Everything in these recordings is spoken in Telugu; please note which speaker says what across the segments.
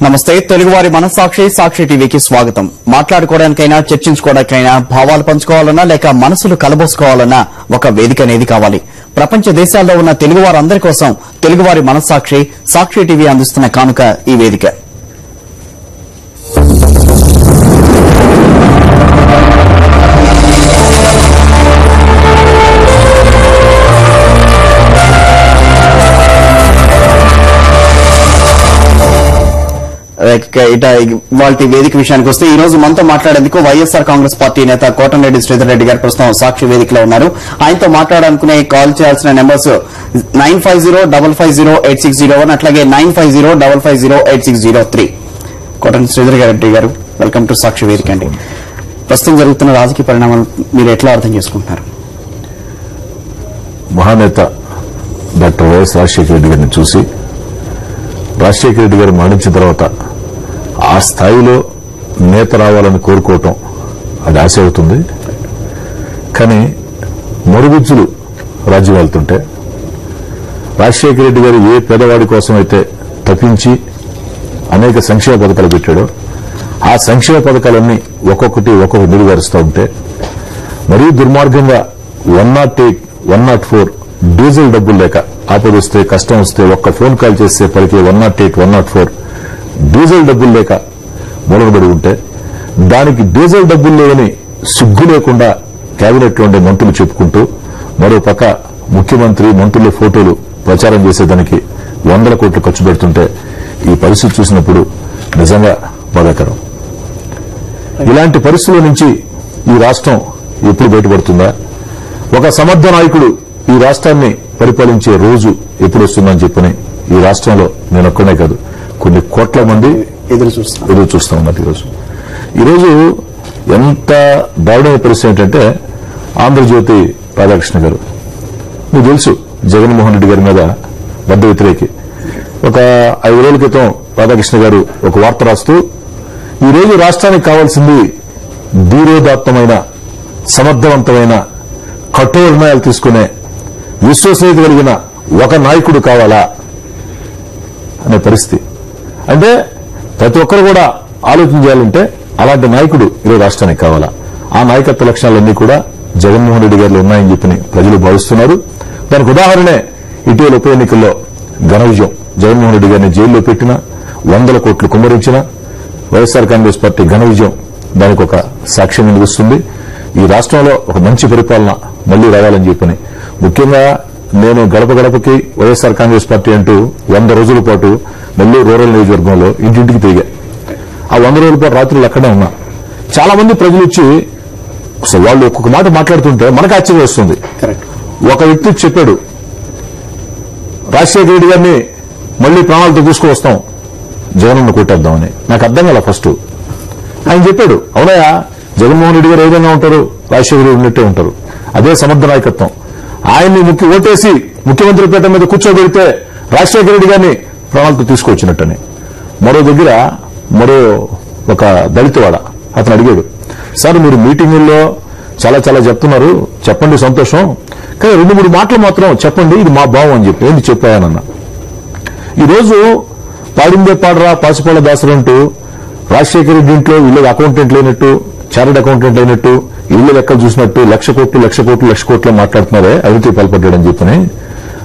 Speaker 1: నమస్తే తెలుగువారి మనస్సాక్షి సాక్షి టీవీకి స్వాగతం. మాట్లాడుకోవడానికైనా చర్చించుకోవడానికైనా భావాలు పంచుకోవాలన్నా లేక మనసులు కలబోసుకోవాలన్నా ఒక వేదిక అనేది కావాలి. ప్రపంచ దేశాల్లో ఉన్న తెలుగువారందరి కోసం తెలుగువారి మనస్సాక్షి సాక్షి టీవీ అందిస్తున్న కానుక ఈ వేదిక. వాటి వేదిక విషయానికి వస్తే ఈ రోజు మనతో మాట్లాడేందుకు వైఎస్ఆర్ కాంగ్రెస్ పార్టీ నేత కోటంరెడ్డి శ్రీధర్ రెడ్డి గారు ప్రస్తుతం సాక్షి వేదికలో ఉన్నారు. ఆయనతో మాట్లాడాలనుకునే కాల్ చేయాల్సిన నెంబర్స్ 9505508601 అట్లాగే 9505508603. కోటంరెడ్డి శ్రీధర్ రెడ్డి గారు వెల్కమ్ టు సాక్షి వేదిక అండి. ప్రస్తుతం జరుగుతున్న రాజకీయ పరిణామాలు మీరు ఎట్లా అర్థం చేసుకుంటున్నారు?
Speaker 2: మహానేత డాక్టర్ వైఎస్ రాజశేఖర రెడ్డి గారిని చూసి రాజశేఖర రెడ్డి గారు మరణించిన తర్వాత ఆ స్థాయిలో నేత రావాలని కోరుకోవటం అది ఆశ అవుతుంది. కానీ మరుగుజ్జులు రాజ్యం వెళ్తుంటే రాజశేఖర రెడ్డి గారు ఏ పేదవాడి కోసం అయితే తప్పించి అనేక సంక్షేమ పథకాలు పెట్టాడో ఆ సంక్షేమ పథకాలన్నీ ఒక్కొక్కటి నెరవేరుస్తూ ఉంటే మరీ దుర్మార్గంగా 108, 104 డీజిల్ డబ్బులు లేక ఆపద వస్తే కష్టం వస్తే ఒక్క ఫోన్ కాల్ చేస్తే పలికే 108, 104 డీజిల్ డబ్బులు లేక మూలనబడి ఉంటే దానికి డీజిల్ డబ్బులు లేవని సిగ్గు లేకుండా కేబినెట్లో ఉండే మంత్రులు చెప్పుకుంటూ మరో పక్క ముఖ్యమంత్రి మంత్రుల ఫోటోలు ప్రచారం చేసేదానికి 100 కోట్లు ఖర్చు పెడుతుంటే ఈ పరిస్థితి చూసినప్పుడు నిజంగా బాధాకరం. ఇలాంటి పరిస్థితుల నుంచి ఈ రాష్ట్రం ఎప్పుడు బయటపడుతుందా? ఒక సమర్థ నాయకుడు ఈ రాష్ట్రాన్ని పరిపాలించే రోజు ఎప్పుడు వస్తుందని చెప్పని ఈ రాష్ట్రంలో నేనొక్కనే కాదు కొన్ని కోట్ల మంది ఎదురు చూస్తా ఉన్నారు. ఈరోజు ఎంత దారుణమైన పరిస్థితి ఏంటంటే ఆంధ్రజ్యోతి రాధాకృష్ణ గారు, మీకు తెలుసు జగన్మోహన్ రెడ్డి గారి మీద బద్ద వ్యతిరేకి. ఒక 5 రోజుల క్రితం రాధాకృష్ణ గారు ఒక వార్త రాస్తూ ఈరోజు రాష్ట్రానికి కావాల్సింది ధీరోదాత్తమైన సమర్థవంతమైన కఠోర నిర్ణయాలు తీసుకునే విశ్వసనీయత కలిగిన ఒక నాయకుడు కావాలా అనే పరిస్థితి. అంటే ప్రతి ఒక్కరు కూడా ఆలోచన చేయాలంటే అలాంటి నాయకుడు ఈరోజు రాష్ట్రానికి కావాలా? ఆ నాయకత్వ లక్షణాలన్నీ కూడా జగన్మోహన్ రెడ్డి గారిలో ఉన్నాయని చెప్పని ప్రజలు భావిస్తున్నారు. దానికి ఉదాహరణే ఇటీవల ఉప ఎన్నికల్లో ఘన విజయం. జగన్మోహన్ రెడ్డి గారిని జైల్లో పెట్టిన 100 కోట్లు కుమ్మరించిన వైఎస్ఆర్ కాంగ్రెస్ పార్టీ ఘన విజయం దానికి ఒక సాక్ష్యం నిలుస్తుంది. ఈ రాష్ట్రంలో ఒక మంచి పరిపాలన మళ్లీ రావాలని చెప్పని ముఖ్యంగా నేను గడప గడపకి వైఎస్ఆర్ కాంగ్రెస్ పార్టీ అంటూ 100 రోజుల పాటు నెల్లూరు రూరల్ నియోజకవర్గంలో ఇంటింటికి తిరిగా. ఆ 100 రోజుల పాటు రాత్రులు అక్కడే ఉన్నా. చాలా మంది ప్రజలు వచ్చి అసలు వాళ్ళు ఒక్కొక్క మాట మాట్లాడుతుంటే మనకు ఆశ్చర్యం వస్తుంది. ఒక వ్యక్తి చెప్పాడు, రాజశేఖర రెడ్డి గారిని మళ్లీ ప్రాణాలతో తీసుకువస్తాం, జగన్ను కొట్టేద్దామని. నాకు అర్థం కాల ఫస్ట్. ఆయన చెప్పాడు, అవునయా జగన్మోహన్ రెడ్డి గారు ఏ విధంగా ఉంటారు, రాజశేఖర రెడ్డి ఉన్నట్టే ఉంటారు. అదే సమర్థ నాయకత్వం. ఆయన్ని ఓటేసి ముఖ్యమంత్రి పీఠం మీద కూర్చోబెడితే రాజశేఖర రెడ్డి గారిని ప్రాణాలతో తీసుకొచ్చినట్టని. మరో దగ్గర మరో ఒక దళితవాడ అతను అడిగాడు, సార్ మీరు మీటింగుల్లో చాలా చెప్తున్నారు, చెప్పండి సంతోషం, కానీ 2-3 మాటలు మాత్రం చెప్పండి, ఇది మా భావం అని చెప్పి ఏంటి చెప్పానన్నా. ఈరోజు పాడిందే పాడరా పాసిపాళ్ళ దాసరు అంటూ రాజశేఖర రెడ్డి ఇంట్లో వీళ్ళకి అకౌంటెంట్ లేనట్టు, చార్టెడ్ అకౌంటెంట్ అయినట్టు, ఇళ్ల లెక్కలు చూసినట్టు లక్ష కోట్లు మాట్లాడుతున్నారే అవినీతి పాల్పడ్డాడని చెప్పని.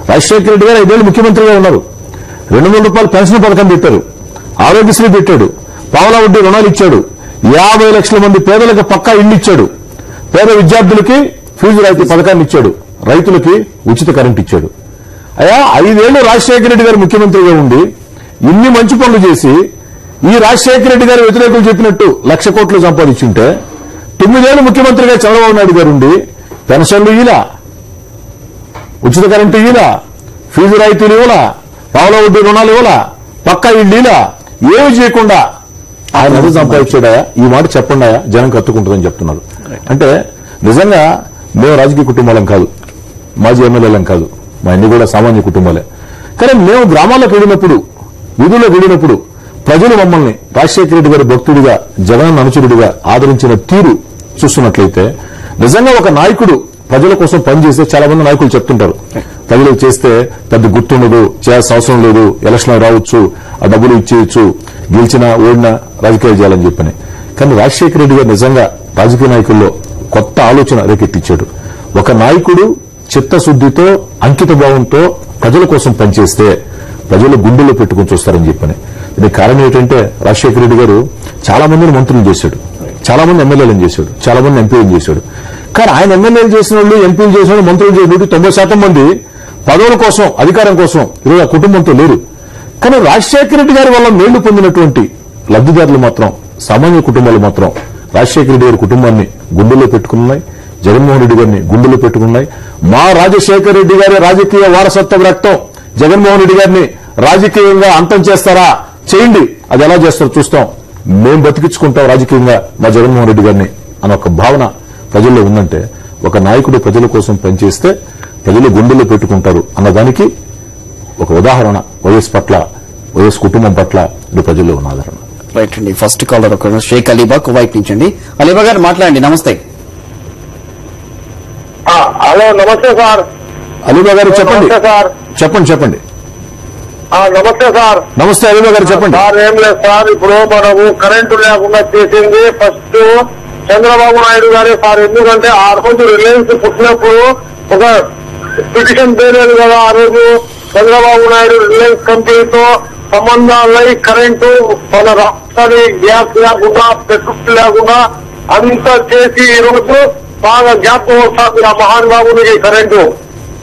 Speaker 2: రాజశేఖర రెడ్డి గారు 5 ఏళ్లు ముఖ్యమంత్రిగా ఉన్నారు. 200 రూపాయలు పెన్షన్ పథకం పెట్టారు, ఆరోగ్యశ్రీ పెట్టాడు, పావలా వడ్డీ రుణాలు ఇచ్చాడు, 50 లక్షల మంది పేదలకు పక్కా ఇళ్లు ఇచ్చాడు, పేద విద్యార్థులకి ఫీజు రాయితీ పథకాన్ని ఇచ్చాడు, రైతులకి ఉచిత కరెంట్ ఇచ్చాడు. అయ్యా 5 ఏళ్లు రాజశేఖర రెడ్డి గారు ముఖ్యమంత్రిగా ఉండి ఇన్ని మంచి పనులు చేసి ఈ రాజశేఖర రెడ్డి గారి వ్యతిరేకులు చెప్పినట్టు 1,00,000 కోట్లు సంపాదించుంటే 9 ఏళ్లు ముఖ్యమంత్రిగా చంద్రబాబు నాయుడు గారు ఉండి పెన్షన్లు ఇలా, ఉచిత కరెంటు ఇలా, ఫీజు రాయితీలు ఇవ్వలా, పావలా వడ్డీ రుణాలు ఇవ్వలా, పక్కా ఇళ్ళు ఇలా, ఏమి చేయకుండా ఆయన ఎంత సంపాదించాడా? ఈ మాట చెప్పండి, జనం కత్తుకుంటుందని చెప్తున్నారు. అంటే నిజంగా మేము రాజకీయ కుటుంబాలం కాదు, మాజీ ఎమ్మెల్యేలం కాదు, మా అన్ని కూడా సామాన్య కుటుంబాలే. కానీ మేము గ్రామాల్లోకి వెళ్ళినప్పుడు, వీధుల్లోకి వెళ్ళినప్పుడు ప్రజలు మమ్మల్ని రాజశేఖర రెడ్డి గారి భక్తుడిగా, జగన్ అనుచరుడిగా ఆదరించిన తీరు చూస్తున్నట్లయితే నిజంగా ఒక నాయకుడు ప్రజల కోసం పనిచేస్తే చాలా మంది నాయకులు చెప్తుంటారు, ప్రజలకు చేస్తే పెద్ద గుర్తుండదు, చేయాల్సిన అవసరం లేదు, ఎలక్షన్ రావచ్చు, ఆ డబ్బులు ఇచ్చేయచ్చు, గెలిచినా ఓడినా రాజకీయాలు చేయాలని చెప్పని. కానీ రాజశేఖర రెడ్డి గారు నిజంగా రాజకీయ నాయకుల్లో కొత్త ఆలోచన రేకెత్తించాడు. ఒక నాయకుడు చిత్తశుద్దితో అంకిత భావంతో ప్రజల కోసం పనిచేస్తే ప్రజలు గుండెల్లో పెట్టుకుని చూస్తారని చెప్పని. దీనికి కారణం ఏంటంటే రాజశేఖర రెడ్డి గారు చాలా మందిని మంత్రులు చేశాడు, చాలా మంది ఎమ్మెల్యేలను చేశాడు, చాలా మంది ఎంపీలను చేశాడు. కానీ ఆయన ఎమ్మెల్యేలు చేసిన వాళ్ళు, ఎంపీలు చేసిన వాళ్ళు, మంత్రులు చేసిన 90% మంది పదవుల కోసం, అధికారం కోసం ఈరోజు ఆ కుటుంబంతో లేరు. కానీ రాజశేఖర రెడ్డి గారి వల్ల మేళ్లు పొందినటువంటి లబ్దిదారులు మాత్రం, సామాన్య కుటుంబాలు మాత్రం రాజశేఖర రెడ్డి గారి కుటుంబాన్ని గుండెల్లో పెట్టుకున్నాయి, జగన్మోహన్ రెడ్డి గారిని గుండెల్లో పెట్టుకున్నాయి. మా రాజశేఖర రెడ్డి గారి రాజకీయ వారసత్వ రక్తం జగన్మోహన్ రెడ్డి గారిని రాజకీయంగా అంతం చేస్తారా, చేయండి, అది ఎలా చేస్తారో చూస్తాం, మేం బతికించుకుంటాం రాజకీయంగా మా జగన్మోహన్ రెడ్డి గారిని అన్న ఒక భావన ప్రజల్లో ఉందంటే, ఒక నాయకుడు ప్రజల కోసం పనిచేస్తే ప్రజలు గుండెల్లో పెట్టుకుంటారు అన్నదానికి ఒక ఉదాహరణ వైఎస్ పట్ల, వైఎస్ కుటుంబం పట్ల ఇది ప్రజల్లో ఉన్న ఆదరణ.
Speaker 1: రైట్ అండి. ఫస్ట్ కాలర్ ఒక షేక్ అలీబా కువైట్ నుంచి అండి. అలీబా గారు మాట్లాడండి. నమస్తే.
Speaker 3: హలో, నమస్తే సార్.
Speaker 2: అలీబా గారు చెప్పండి.
Speaker 3: సార్
Speaker 2: చెప్పండి చెప్పండి.
Speaker 3: నమస్తే సార్.
Speaker 2: నమస్తే అలీబా గారు చెప్పండి.
Speaker 3: సార్ ఏం లేదు సార్, ఇప్పుడు మనము కరెంటు లేకుండా చేసింది ఫస్ట్ చంద్రబాబు నాయుడు గారే సార్. ఎందుకంటే ఆ రోజు రిలయన్స్ పుట్టినప్పుడు ఒక పిటిషన్ పేలేదు కదా. ఆ రోజు చంద్రబాబు నాయుడు రిలయన్స్ కంపెనీతో సంబంధాలై కరెంటు మన రాష్ట్రాన్ని గ్యాస్ లేకుండా, పెట్రోల్ లేకుండా అంతా చేసి ఈ రోజు బాగా జ్ఞాపకం వస్తుంది ఆ మహానుభావునికి కరెంటు.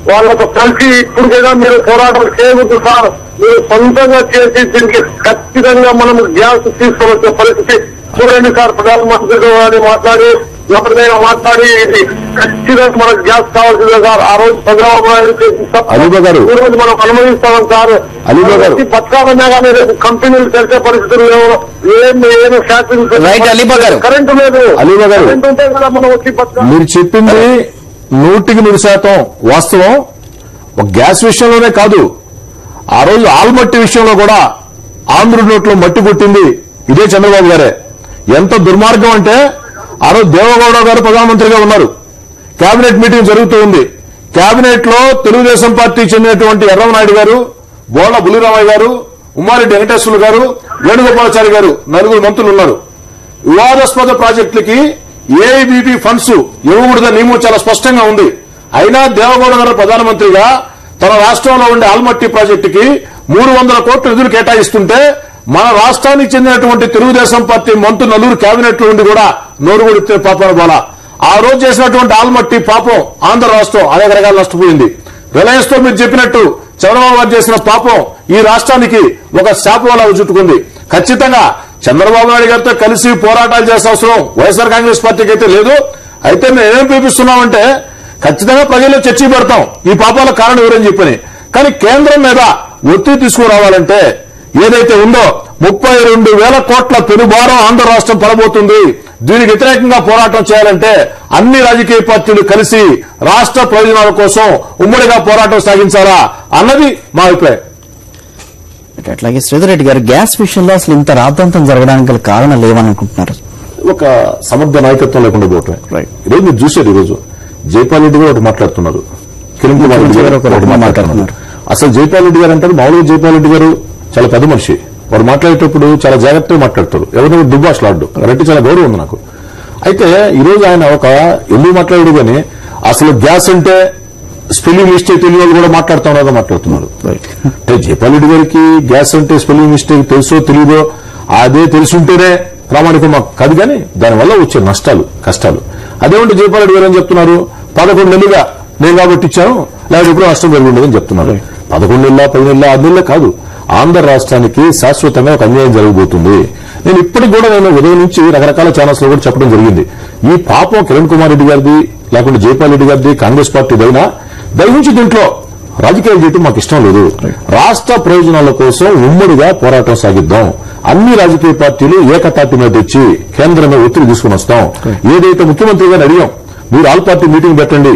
Speaker 3: వాళ్ళతో కలిసి ఇప్పటికైనా మీరు పోరాటం చేయవద్దు సార్. మీరు సొంతంగా చేసి దీనికి ఖచ్చితంగా మనం గ్యాస్ తీసుకొని వచ్చే పరిస్థితి చూడండి సార్. ప్రధానమంత్రితో మాట్లాడి, ఎవరినైనా మాట్లాడి ఇది ఖచ్చితంగా మనకు గ్యాస్ కావాల్సిందే సార్. ఆ రోజు చంద్రబాబు నాయుడు ఈ రోజు మనం అనుమతిస్తాం సార్. బతకాలన్నా కానీ రేపు కంపెనీలు తెరిచే పరిస్థితులు లేవు, ఏమి ఫ్యాక్టరీ కరెంటు లేదు. కరెంటు ఉంటే కదా మనం వచ్చి బతకాలి.
Speaker 2: మీరు చెప్పింది 100% వాస్తవం. ఒక గ్యాస్ విషయంలోనే కాదు, ఆ రోజు ఆల్మట్టి విషయంలో కూడా ఆంధ్ర నోట్లో మట్టి కొట్టింది ఇదే చంద్రబాబు గారే. ఎంత దుర్మార్గం అంటే, ఆ రోజు దేవగౌడ గారు ప్రధానమంత్రిగా ఉన్నారు, కేబినెట్ మీటింగ్ జరుగుతూ ఉంది. కేబినెట్ లో తెలుగుదేశం పార్టీకి చెందినటువంటి ఎర్రమనాయుడు గారు, బోళ్ల బుల్లిరామయ్య గారు, ఉమ్మారెడ్డి వెంకటేశ్వర్లు గారు, వేణుగోపాలాచారి గారు, 9 మంత్రులు ఉన్నారు. వివాదాస్పద ప్రాజెక్టులకి ఏఐబీపీ ఫండ్స్ ఇవ్వకూడదని నియమం చాలా స్పష్టంగా ఉంది. అయినా దేవగౌడ గారు ప్రధానమంత్రిగా తన రాష్ట్రంలో ఉండే ఆల్మట్టి ప్రాజెక్టుకి 300 కోట్ల నిధులు కేటాయిస్తుంటే, మన రాష్ట్రానికి చెందినటువంటి తెలుగుదేశం పార్టీ మంత్రులు 4 కేబినెట్ లో ఉండి కూడా నోరు కొడితే పాపన బాల. ఆ రోజు చేసినటువంటి ఆల్మట్టి పాపం ఆంధ్ర రాష్ట్రం అనేక రకాల నష్టపోయింది. రిలయన్స్ తో మీరు చెప్పినట్టు చంద్రబాబు గారు చేసిన పాపం ఈ రాష్ట్రానికి ఒక శాపంలా చుట్టుకుంది. ఖచ్చితంగా చంద్రబాబు నాయుడు గారితో కలిసి పోరాటాలు చేసే అవసరం వైఎస్ఆర్ కాంగ్రెస్ పార్టీకి అయితే లేదు. అయితే మేము ఏమేమి పిలిపిస్తున్నామంటే, ఖచ్చితంగా ప్రజల్లో చర్చ పెడతాం ఈ పాపాల కారణం ఎవరని చెప్పని. కానీ కేంద్రం మీద ఒత్తిడి తీసుకురావాలంటే ఏదైతే ఉందో 32,000 కోట్ల పెనుభారం ఆంధ్ర రాష్ట్రం పడబోతుంది. దీనికి వ్యతిరేకంగా పోరాటం చేయాలంటే అన్ని రాజకీయ పార్టీలు కలిసి రాష్ట్ర ప్రయోజనాల కోసం ఉమ్మడిగా పోరాటం సాగించాలా అన్నది మా అభిప్రాయం.
Speaker 1: అట్లాగే శ్రీధర్ రెడ్డి గారు, గ్యాస్ విషయంలో అసలు ఇంత రాద్ధాంతం జరగడానికి గల కారణాలు లేవని అనుకుంటున్నారు?
Speaker 2: ఒక సమర్థ నాయకత్వం లేకుండా పోవటమే. ఈరోజు మీరు చూశారు, ఈరోజు జైపాల్ రెడ్డి గారు ఒకటి మాట్లాడుతున్నారు, కిరణ్ కుమార్ రెడ్డి గారు ఒకటి మాట్లాడుతున్నారు. అసలు జైపాల్ రెడ్డి గారు అంటారు, మామూలుగా జైపాల్ రెడ్డి గారు చాలా పెద్ద మనిషి, వాడు మాట్లాడేటప్పుడు చాలా జాగ్రత్తగా మాట్లాడతారు, ఎవరైనా దుర్భాషలాడు, కాబట్టి చాలా గౌరవం ఉంది నాకు. అయితే ఈరోజు ఆయన ఒక ఎందుకు మాట్లాడాడు కానీ, అసలు గ్యాస్ అంటే స్పెల్లింగ్ మిస్టేక్ తెలియని వాళ్ళు కూడా మాట్లాడుతున్నారు. అంటే జైపాల్ రెడ్డి గారికి గ్యాస్ అంటే స్పెల్లింగ్ మిస్టేక్ తెలుసో తెలియదో, అదే తెలుసుంటేనే ప్రామాణికం మాకు కాదు, కానీ దానివల్ల వచ్చే నష్టాలు, కష్టాలు. అదేమంటే జైపాల్ రెడ్డి గారు ఏం చెప్తున్నారు, 11 నెలలుగా నేను కాబట్టి ఇచ్చాను, లేకపోతే ఎప్పుడో నష్టం జరుగుతుందని చెప్తున్నారు. 11 నెలల, 10 నెలల, 6 నెలలే కాదు, ఆంధ్ర రాష్ట్రానికి శాశ్వతంగా ఒక అన్యాయం జరగబోతుంది. నేను ఇప్పటికి కూడా ఉదయం నుంచి రకరకాల ఛానల్స్ లో కూడా చెప్పడం జరిగింది. ఈ పాపం కిరణ్ కుమార్ రెడ్డి గారిది, లేకుంటే జైపాల్ రెడ్డి గారిది, కాంగ్రెస్ పార్టీదైనా దయవుంచి దీంట్లో రాజకీయాలు చేయడం మాకు ఇష్టం లేదు. రాష్ట్ర ప్రయోజనాల కోసం ఉమ్మడిగా పోరాటం సాగిద్దాం. అన్ని రాజకీయ పార్టీలు ఏకతాటి మీద తెచ్చి కేంద్రం మీద ఒత్తిడి తీసుకుని వస్తాం. ఏదైతే ముఖ్యమంత్రి గారిని అడిగాం, మీరు ఆల్ పార్టీ మీటింగ్ పెట్టండి,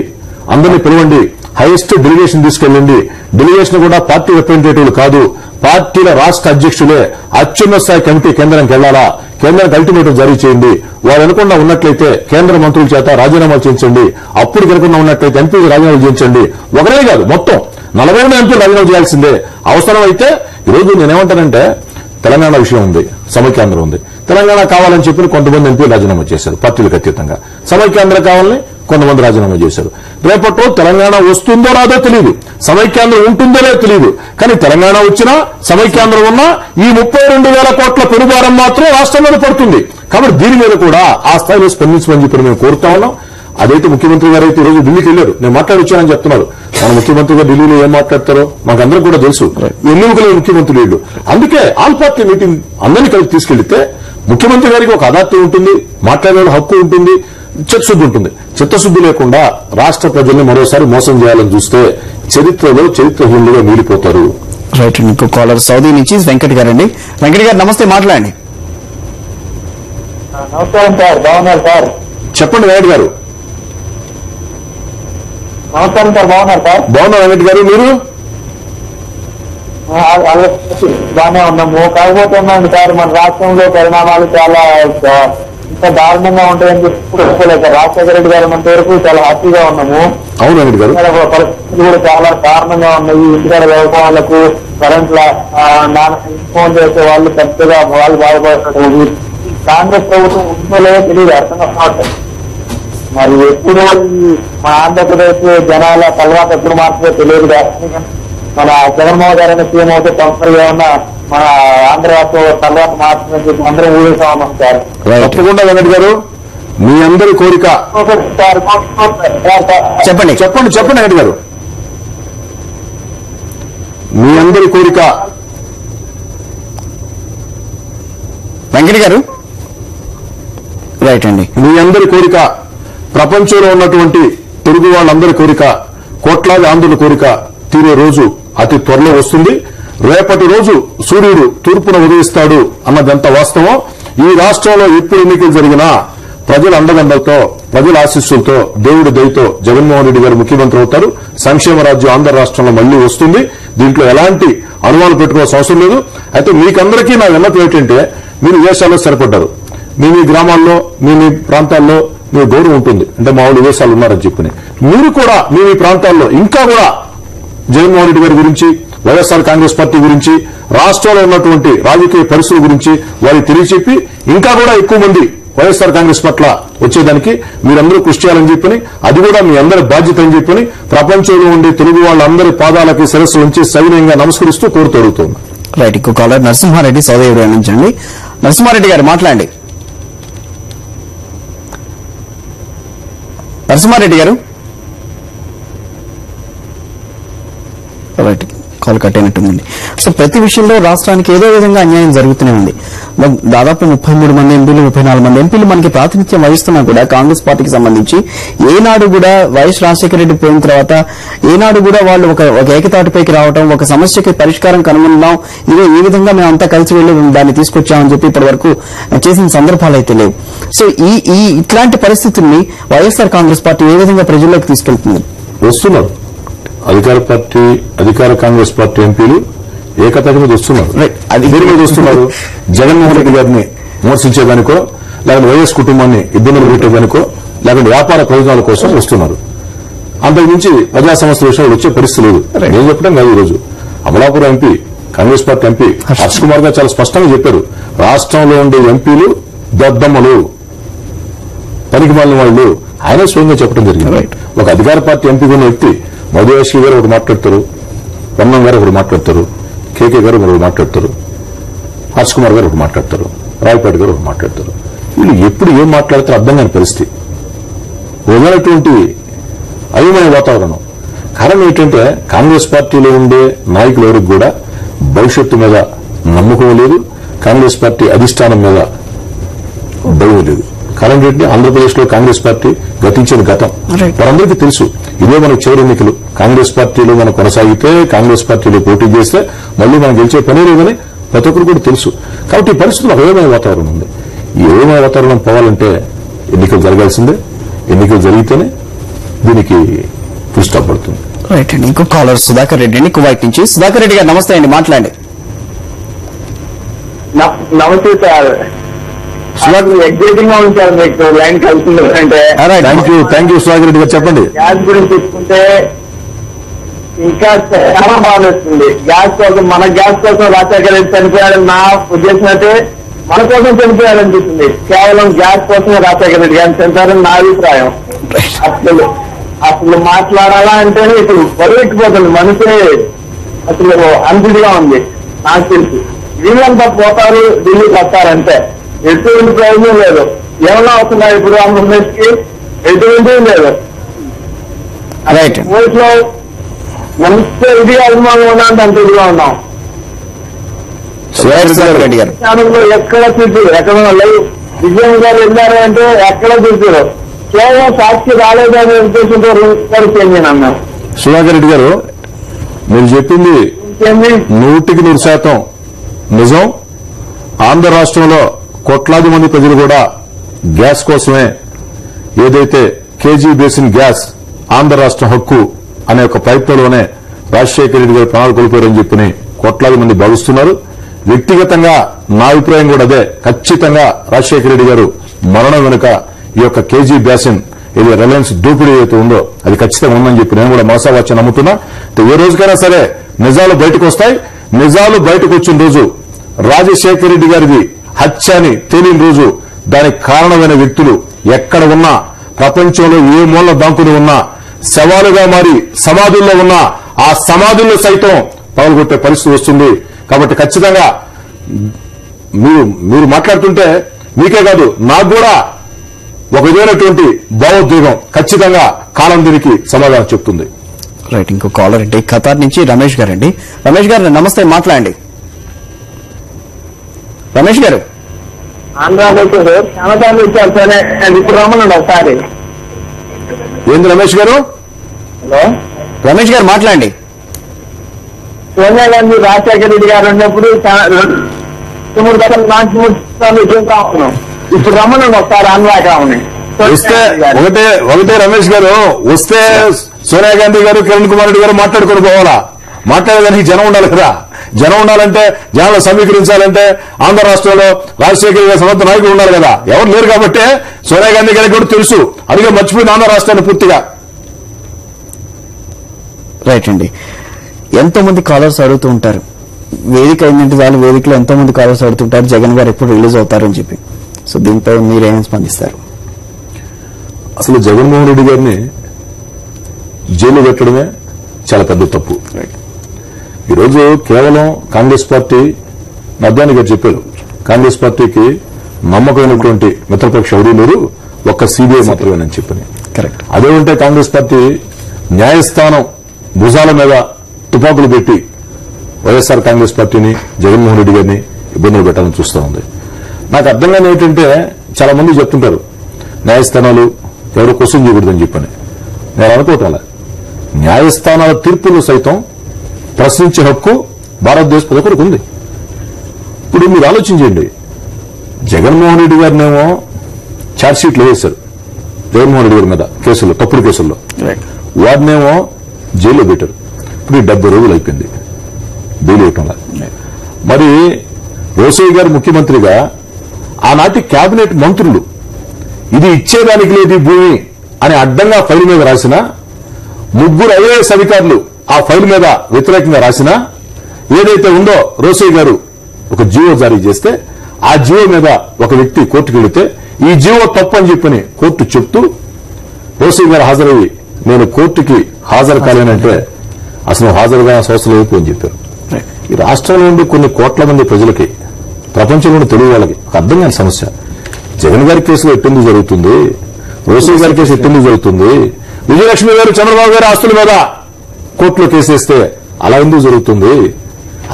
Speaker 2: అందరినీ పిలవండి, హైయెస్ట్ డెలిగేషన్ తీసుకెళ్ళండి. డెలిగేషన్ కూడా పార్టీ రిప్రజెంటేటివ్లు కాదు, పార్టీల రాష్ట్ర అధ్యక్షులే అత్యున్నత స్థాయి కమిటీ కేంద్రానికి వెళ్లాలా, కేంద్రానికి అల్టిమేటం జారీ చేయండి. వారు అనుకుండా ఉన్నట్లయితే కేంద్ర మంత్రుల చేత రాజీనామాలు చేయించండి, అప్పుడు కనుకుండా ఉన్నట్లయితే ఎంపీలు రాజీనామాలు చేయించండి. ఒకరే కాదు, మొత్తం 40 ఎంపీలు రాజీనామా చేయాల్సిందే. అవసరం అయితే ఈరోజు నేనేమంటానంటే, తెలంగాణ విషయం ఉంది, సమైక్యాంధ్ర ఉంది. తెలంగాణ కావాలని చెప్పి కొంతమంది ఎంపీలు రాజీనామా చేశారు పార్టీలకు అతీతంగా. సమైక్యాంధ్ర కావాలని కొంతమంది రాజీనామా చేశారు. రేపట్లో తెలంగాణ వస్తుందో రాదో తెలియదు, సమైక్యాంధ్ర ఉంటుందో లేదో తెలియదు. కానీ తెలంగాణ వచ్చినా సమైక్యాంధ్ర ఉన్నా ఈ 32,000 కోట్ల పెనుభారం మాత్రం రాష్ట్రం మీద పడుతుంది. కాబట్టి దీని మీద కూడా ఆ స్థాయిలో స్పందించమని చెప్పి మేము కోరుతా ఉన్నాం. అదైతే ముఖ్యమంత్రి గారు అయితే ఈ రోజు ఢిల్లీకి వెళ్లారు, నేను మాట్లాడొచ్చానని చెప్తున్నారు. మన ముఖ్యమంత్రి గారు ఢిల్లీలో ఏం మాట్లాడతారో మాకందరూ కూడా తెలుసు. ఎన్నికల ముఖ్యమంత్రి వీళ్ళు. అందుకే ఆల్ పార్టీ మీటింగ్ అందరినీ కలిసి తీసుకెళ్తే ముఖ్యమంత్రి గారికి ఒక అదాత్తి ఉంటుంది, మాట్లాడే హక్కు ఉంటుంది, చిత్తశుద్ధి ఉంటుంది. చిత్తశుద్ధి లేకుండా రాష్ట్ర ప్రజల్ని మరోసారి మోసం చేయాలని చూస్తే చరిత్రలో చరిత్రహీనులుగా మిగిలిపోతారు.
Speaker 1: రైట్. ఇంకో కాలర్ సౌదీ నుంచి వెంకట్ గారు అండి. వెంకట్ గారు నమస్తే, మాట్లాడండి.
Speaker 3: నమస్కారం సార్, బాగున్నారు సార్?
Speaker 2: చెప్పండి వెంకట్ గారు.
Speaker 3: నమస్కారం సార్, బాగున్నారు సార్?
Speaker 2: బాగున్నారు వెంకట్ గారు, మీరు?
Speaker 3: బాగానే ఉన్నాము. కాకపోతే ఉన్నాండి సార్, మన రాష్ట్రంలో పరిణామాలు చాలా ఇంకా దారుణంగా ఉంటాయని చెప్పుకోలేదు సార్. రాజశేఖర రెడ్డి గారు ఉన్నంత వరకు చాలా హ్యాపీగా ఉన్నాము.
Speaker 2: అవును వెంకట్ గారు.
Speaker 3: పరిస్థితులు కూడా చాలా దారుణంగా ఉన్నాయి. ఇంటికాడ వ్యవసాయాలకు కరెంట్ ఫోన్ చేసే వాళ్ళు పెద్దగా వాళ్ళు బాధపడుతున్నారు. కాంగ్రెస్ ప్రభుత్వం ఉందో లేదో తెలియదు, అర్థం కావట్లేదు. మరి ఎప్పుడు మన ఆంధ్రప్రదేశ్ జనాల తర్వాత ఎప్పుడు మాత్రమే తెలియదు. మన జగన్మోహన్ గారు సీఎం అయితే తప్పనిసరిగా ఉన్న మన ఆంధ్ర రాష్ట్ర తర్వాత మాత్రమే చెప్పి అందరూ ఊరేస్తా ఉన్నాం సార్.
Speaker 2: తప్పకుండా వెంకట్ గారు, మీ అందరి కోరిక
Speaker 1: చెప్పండి.
Speaker 2: చెప్పండి చెప్పండి వెంకట్ గారు. మీ అందరి కోరిక
Speaker 1: వెంకట్ గారు. రైట్ అండి.
Speaker 2: మీ అందరి కోరిక, ప్రపంచంలో ఉన్నటువంటి తెలుగు వాళ్ళందరి కోరిక, కోట్లాది ఆంధ్రుల కోరిక తీరే రోజు అతి త్వరలో వస్తుంది. రేపటి రోజు సూర్యుడు తూర్పున ఉదయిస్తాడు అన్నదంత వాస్తవం. ఈ రాష్ట్రంలో ఎప్పుడు ఎన్నికలు జరిగినా ప్రజల అండదండలతో, ప్రజల ఆశీస్సులతో, దేవుడి దయతో జగన్మోహన్ రెడ్డి గారు ముఖ్యమంత్రి అవుతారు. సంక్షేమ రాజ్యం ఆంధ్ర రాష్ట్రంలో మళ్లీ వస్తుంది. దీంట్లో ఎలాంటి అనుమానం పెట్టుకోవాల్సిన అవసరం లేదు. అయితే మీకందరికీ నా విన్నపం ఏంటంటే, మీరు విదేశాల్లో స్థిరపడ్డారు. మీ గ్రామాల్లో, మీ ప్రాంతాల్లో మీ గౌరవం ఉంటుంది. అంటే మా వాళ్ళు విదేశాలు ఉన్నారని చెప్పని మీరు కూడా మీ ప్రాంతాల్లో ఇంకా కూడా జగన్మోహన్ రెడ్డి గారి గురించి, వైఎస్ఆర్ కాంగ్రెస్ పార్టీ గురించి, రాష్ట్రంలో ఉన్నటువంటి రాజకీయ పరిస్థితుల గురించి వారికి తెలియచెప్పి ఇంకా కూడా ఎక్కువ మంది వైఎస్ఆర్ కాంగ్రెస్ పట్ల వచ్చేదానికి మీరందరూ కృషి చేయాలని చెప్పని, అది కూడా మీ అందరి బాధ్యత అని చెప్పని ప్రపంచంలో ఉండే తెలుగు వాళ్ళందరి పాదాలకి శిరస్సు ఉంచి సవినయంగా నమస్కరిస్తూ కోరుతూ అడుగుతుంది.
Speaker 1: రైట్. ఇంకో కాలర్ నరసింహారెడ్డి సౌదీ అరేబియా నుంచి అండి. నరసింహారెడ్డి గారు మాట్లాడండి. నరసింహారెడ్డి గారు. రైట్, కాల్ కట్ అయినట్టుందండి. సో ప్రతి విషయంలో రాష్ట్రానికి ఏదో విధంగా అన్యాయం జరుగుతూనే ఉంది. దాదాపు 33 మంది ఎంపీలు, 34 మంది ఎంపీలు మనకి ప్రాతినిధ్యం వహిస్తున్నా కూడా కాంగ్రెస్ పార్టీకి సంబంధించి ఏనాడు కూడా వైఎస్ రాజశేఖర రెడ్డి పోయిన తర్వాత ఏనాడు కూడా వాళ్ళు ఒక ఏకతాటిపైకి రావడం, ఒక సమస్యకి పరిష్కారం కనుగొన్నాం, ఇదే ఈ విధంగా మేము అంతా కలిసి వెళ్లి దాన్ని తీసుకొచ్చామని చెప్పి ఇప్పటి వరకు చేసిన సందర్భాలు అయితే లేవు. సో ఈ ఇట్లాంటి పరిస్థితుల్ని వైఎస్ఆర్ కాంగ్రెస్ పార్టీ ఏ విధంగా ప్రజల్లోకి తీసుకెళ్తుంది?
Speaker 2: వస్తున్నారు అధికార కాంగ్రెస్ పార్టీ ఎంపీలు ఏకతాటి మీద వస్తున్నారు. దేని మీద వస్తున్నారు? జగన్మోహన్ రెడ్డి గారిని విమర్శించేదానికో, లేకపోతే వైఎస్ కుటుంబాన్ని ఇబ్బందులు పెట్టేదానికో, లేకపోతే వ్యాపార ప్రయోజనాల కోసం వస్తున్నారు. అంతకుమించి ప్రజా సమస్యల విషయంలో వచ్చే పరిస్థితి లేదు. నేను చెప్పడం కాదు. ఈరోజు Amalapuram MP, Congress party MP Harsh Kumar గారు చాలా స్పష్టంగా చెప్పారు, రాష్ట్రంలో ఉండే ఎంపీలు దద్దమ్మలు, పనికిమాలిన వాళ్ళు. ఆయన స్వయంగా చెప్పడం జరిగింది. ఒక అధికార పార్టీ ఎంపీ ఉన్న వ్యక్తి మధుయాశ్రీ గారు ఒకటి మాట్లాడతారు, పొన్నం గారు ఒకటి మాట్లాడతారు, కేకే గారు ఒకటి మాట్లాడతారు, హర్ష్ కుమార్ గారు ఒకటి మాట్లాడతారు, రాయపేట గారు ఒకటి మాట్లాడతారు. వీళ్ళు ఎప్పుడు ఏం మాట్లాడతారో అర్థం కాని పరిస్థితి, వదిలినటువంటి అయోమయ వాతావరణం. కారణం ఏంటంటే కాంగ్రెస్ పార్టీలో ఉండే నాయకులు ఎవరికి కూడా భవిష్యత్తు మీద నమ్మకం లేదు, కాంగ్రెస్ పార్టీ అధిష్టానం మీద భయం లేదు. కారణం ఏంటంటే ఆంధ్రప్రదేశ్ లో కాంగ్రెస్ పార్టీ గతించిన గతం వారందరికీ తెలుసు. ఇదే మనకు చివరి ఎన్నికలు. కాంగ్రెస్ పార్టీలో మనం కొనసాగితే, కాంగ్రెస్ పార్టీలో పోటీ చేస్తే మళ్లీ మనం గెలిచే పనే లేదని ప్రతి ఒక్కరు కూడా తెలుసు. కాబట్టి ఈ పరిస్థితుల్లో అయోమయ వాతావరణం ఉంది. ఈ అయోమయ వాతావరణం పోవాలంటే ఎన్నికలు జరగాల్సిందే. ఎన్నికలు జరిగితేనే దీనికి ఫుల్ స్టాప్ పడుతుంది.
Speaker 1: రైట్ అండి. ఇంకో కాలర్ సుధాకర్ రెడ్డి అండి, కువైట్ నుంచి. సుధాకర్ రెడ్డి గారు నమస్తే అండి, మాట్లాడండి.
Speaker 3: నమస్తే సార్. ఎగ్జైటింగ్ గా ఉంది సార్ మీకు లైన్ కలిసింది అంటే.
Speaker 2: థ్యాంక్ యూ సుధాకర్ రెడ్డి గారు, చెప్పండి.
Speaker 3: గ్యాస్ గురించి చెప్పుకుంటే ఇంకా చాలా బాధేస్తుంది. గ్యాస్ కోసం, మన గ్యాస్ కోసం రాజశేఖర రెడ్డి చనిపోయాడని నా ఉద్దేశం అయితే మన కోసం చనిపోయాడనిపిస్తుంది. కేవలం గ్యాస్ కోసమే రాజశేఖర రెడ్డి గారిని చంపారని నా అభిప్రాయం. అసలు మాట్లాడాలా అంటేనే ఇప్పుడు బరువెక్కిపోతుంది మనసే. అసలు అన్ఫిట్గా ఉంది నాకు తెలిసి. వీళ్ళంతా పోతారు, ఢిల్లీకి వస్తారంటే ఎటువంటి ప్రయోజనం లేదు. ఏమన్నా వస్తున్నాయి ఇప్పుడు ఆంధ్రప్రదేశ్ కి? ఎటువంటి లేదు. ఓట్లో మంచి ఇదిగా అభిమానం ఉన్నా అంటే అంత ఇదిగా ఉన్నాం. ఎక్కడ చూసారు, ఎక్కడ లైవ్ విజయం గారు వెళ్ళారు అంటే ఎక్కడ చూసారు. కేవలం సాక్షి రాలేదని ఉద్దేశంతో చేంజ్ అన్నారు.
Speaker 2: సుధాకర్ రెడ్డి గారు, మీరు చెప్పింది 100% నిజం. ఆంధ్ర రాష్ట్రంలో కోట్లాది మంది ప్రజలు కూడా గ్యాస్ కోసమే ఏదైతే కేజీ బేసిన్ గ్యాస్ ఆంధ్ర రాష్ట్ర హక్కు అనే ఒక ప్రయత్నంలోనే రాజశేఖర రెడ్డి గారు ప్రాణాలు కోల్పోయారని చెప్పి కోట్లాది మంది భావిస్తున్నారు. వ్యక్తిగతంగా నా అభిప్రాయం కూడా అదే. ఖచ్చితంగా రాజశేఖర రెడ్డి గారు మరణం వెనుక ఈ యొక్క కేజీ బేసిన్ ఏది రిలయన్స్ దోపిడీ ఏదైతే ఉందో అది ఖచ్చితంగా ఉందని చెప్పి నేను కూడా మనసావాచ్యం నమ్ముతున్నా. ఏ రోజుకైనా సరే నిజాలు బయటకు వస్తాయి. నిజాలు బయటకు వచ్చిన రోజు, రాజశేఖర రెడ్డి గారిది హత్య అని తేలిన రోజు, దానికి కారణమైన వ్యక్తులు ఎక్కడ ఉన్నా, ప్రపంచంలో ఏ మూల దాంకుని ఉన్నా, శవాలుగా మారి సమాధుల్లో ఉన్నా ఆ సమాధుల్లో సైతం పగలగొట్టే పరిస్థితి వస్తుంది. కాబట్టి ఖచ్చితంగా మీరు మాట్లాడుతుంటే మీకే కాదు నాకు కూడా ఒక విధమైనటువంటి భావోద్వేగం. ఖచ్చితంగా కాలం దీనికి సమాధానం చెప్తుంది.
Speaker 1: రైట్, ఇంకో కాలర్ అండి ఖతార్ నుంచి రమేష్ గారు అండి. రమేష్ గారు నమస్తే, మాట్లాడండి. రమేష్ గారు,
Speaker 3: ఆంధ్రప్రదేశ్ క్షమతాలు ఇచ్చారు సరే, ఇప్పుడు రమ్మనండి ఒకసారి.
Speaker 2: ఏంది రమేష్ గారు?
Speaker 3: హలో
Speaker 1: రమేష్ గారు మాట్లాడండి.
Speaker 3: సోనియా గాంధీ రాజశేఖర రెడ్డి గారు ఉన్నప్పుడు 3 రావుతున్నాం. ఇప్పుడు రమ్మనండి ఒకసారి ఆంధ్రాకామని
Speaker 2: వస్తే ఒకటే రమేష్ గారు, వస్తే సోనియా గాంధీ గారు కిరణ్ కుమార్ రెడ్డి గారు మాట్లాడుకుని పోవాలా? మాట్లాడేదానికి జనం ఉండాలి కదా. జనం ఉండాలంటే, జనాలు సమీకరించాలంటే ఆంధ్ర రాష్ట్రంలో రాజశేఖర గారి సమర్థ నాయకులు ఉండాలి కదా. ఎవరు లేరు కాబట్టి సోనియా గాంధీ గారికి కూడా తెలుసు. అందుకే మర్చిపోయింది ఆంధ్ర రాష్ట్రాన్ని పూర్తిగా.
Speaker 1: రైట్ అండి, ఎంతో మంది కాలర్స్ అడుగుతూ ఉంటారు. వేదిక అయిందంటే వాళ్ళు వేదికలో ఎంతో మంది కాలర్స్ అడుగుతుంటారు జగన్ గారు ఎప్పుడు రిలీజ్ అవుతారని చెప్పి. సో దీనిపై మీరేం స్పందిస్తారు?
Speaker 2: అసలు జగన్మోహన్ రెడ్డి గారిని జైలు పెట్టడమే చాలా పెద్ద తప్పు. ఈరోజు కేవలం కాంగ్రెస్ పార్టీ, నడ్డాని గారు చెప్పారు, కాంగ్రెస్ పార్టీకి నమ్మకమైనటువంటి మిత్రపక్ష ఎవరూ లేరు, ఒక్క సిబిఐ మాత్రమేనని చెప్పని.
Speaker 1: కరెక్ట్.
Speaker 2: అదే ఉంటే కాంగ్రెస్ పార్టీ న్యాయస్థానం భుజాల మీద తుపాకులు పెట్టి వైఎస్ఆర్ కాంగ్రెస్ పార్టీని, జగన్మోహన్ రెడ్డి గారిని ఇబ్బందులు పెట్టాలని చూస్తూ ఉంది. నాకు అర్థం కాని ఏంటంటే, చాలా మంది చెప్తుంటారు న్యాయస్థానాలు ఎవరు క్వశ్చన్ చేయకూడదని చెప్పని. నేను అనుకోవటంలే, న్యాయస్థానాల తీర్పులు సైతం ప్రశ్నించే హక్కు భారతదేశ ప్రతి ఒక్కరికి ఉంది. ఇప్పుడు మీరు ఆలోచించండి, జగన్మోహన్ రెడ్డి గారినేమో ఛార్జ్షీట్లు వేశారు జగన్మోహన్ రెడ్డి గారి మీద కేసుల్లో, తప్పుడు కేసుల్లో. వారినేమో జైల్లో పెట్టారు. ఇప్పుడు 70 రోజులు అయిపోయింది బెయిల్ ఇవ్వటంలా. మరి రోసయ్య గారు ముఖ్యమంత్రిగా ఆనాటి కేబినెట్ మంత్రులు ఇది ఇచ్చేదానికి లేదు భూమి అని అడ్డంగా ఫైల్ మీద రాసిన 3 ఐఏఎస్ అధికారులు ఆ ఫైల్ మీద వ్యతిరేకంగా రాసినా, ఏదైతే ఉందో రోసయ్య గారు ఒక జీవో జారీ చేస్తే ఆ జీవో మీద ఒక వ్యక్తి కోర్టుకు వెళితే ఈ జీవో తప్పు అని చెప్పని కోర్టు చెప్తూ రోసయ్య గారు హాజరయ్యి నేను కోర్టుకి హాజరు కాలేనంటే అసలు హాజరుగా అవసరం లేదు అని చెప్పారు. ఈ రాష్ట్రంలో ఉండే కొన్ని కోట్ల మంది ప్రజలకి, ప్రపంచంలోని తెలుగు వాళ్ళకి ఒక అర్థం కాని సమస్య. జగన్ గారి కేసులో ఎట్టెందుకు జరుగుతుంది, రోసయ్య గారి కేసు ఎట్టెందుకు జరుగుతుంది, విజయలక్ష్మి గారు చంద్రబాబు గారి ఆస్తుల మీద కోర్టులో కేసేస్తే అలా ఎందుకు జరుగుతుంది?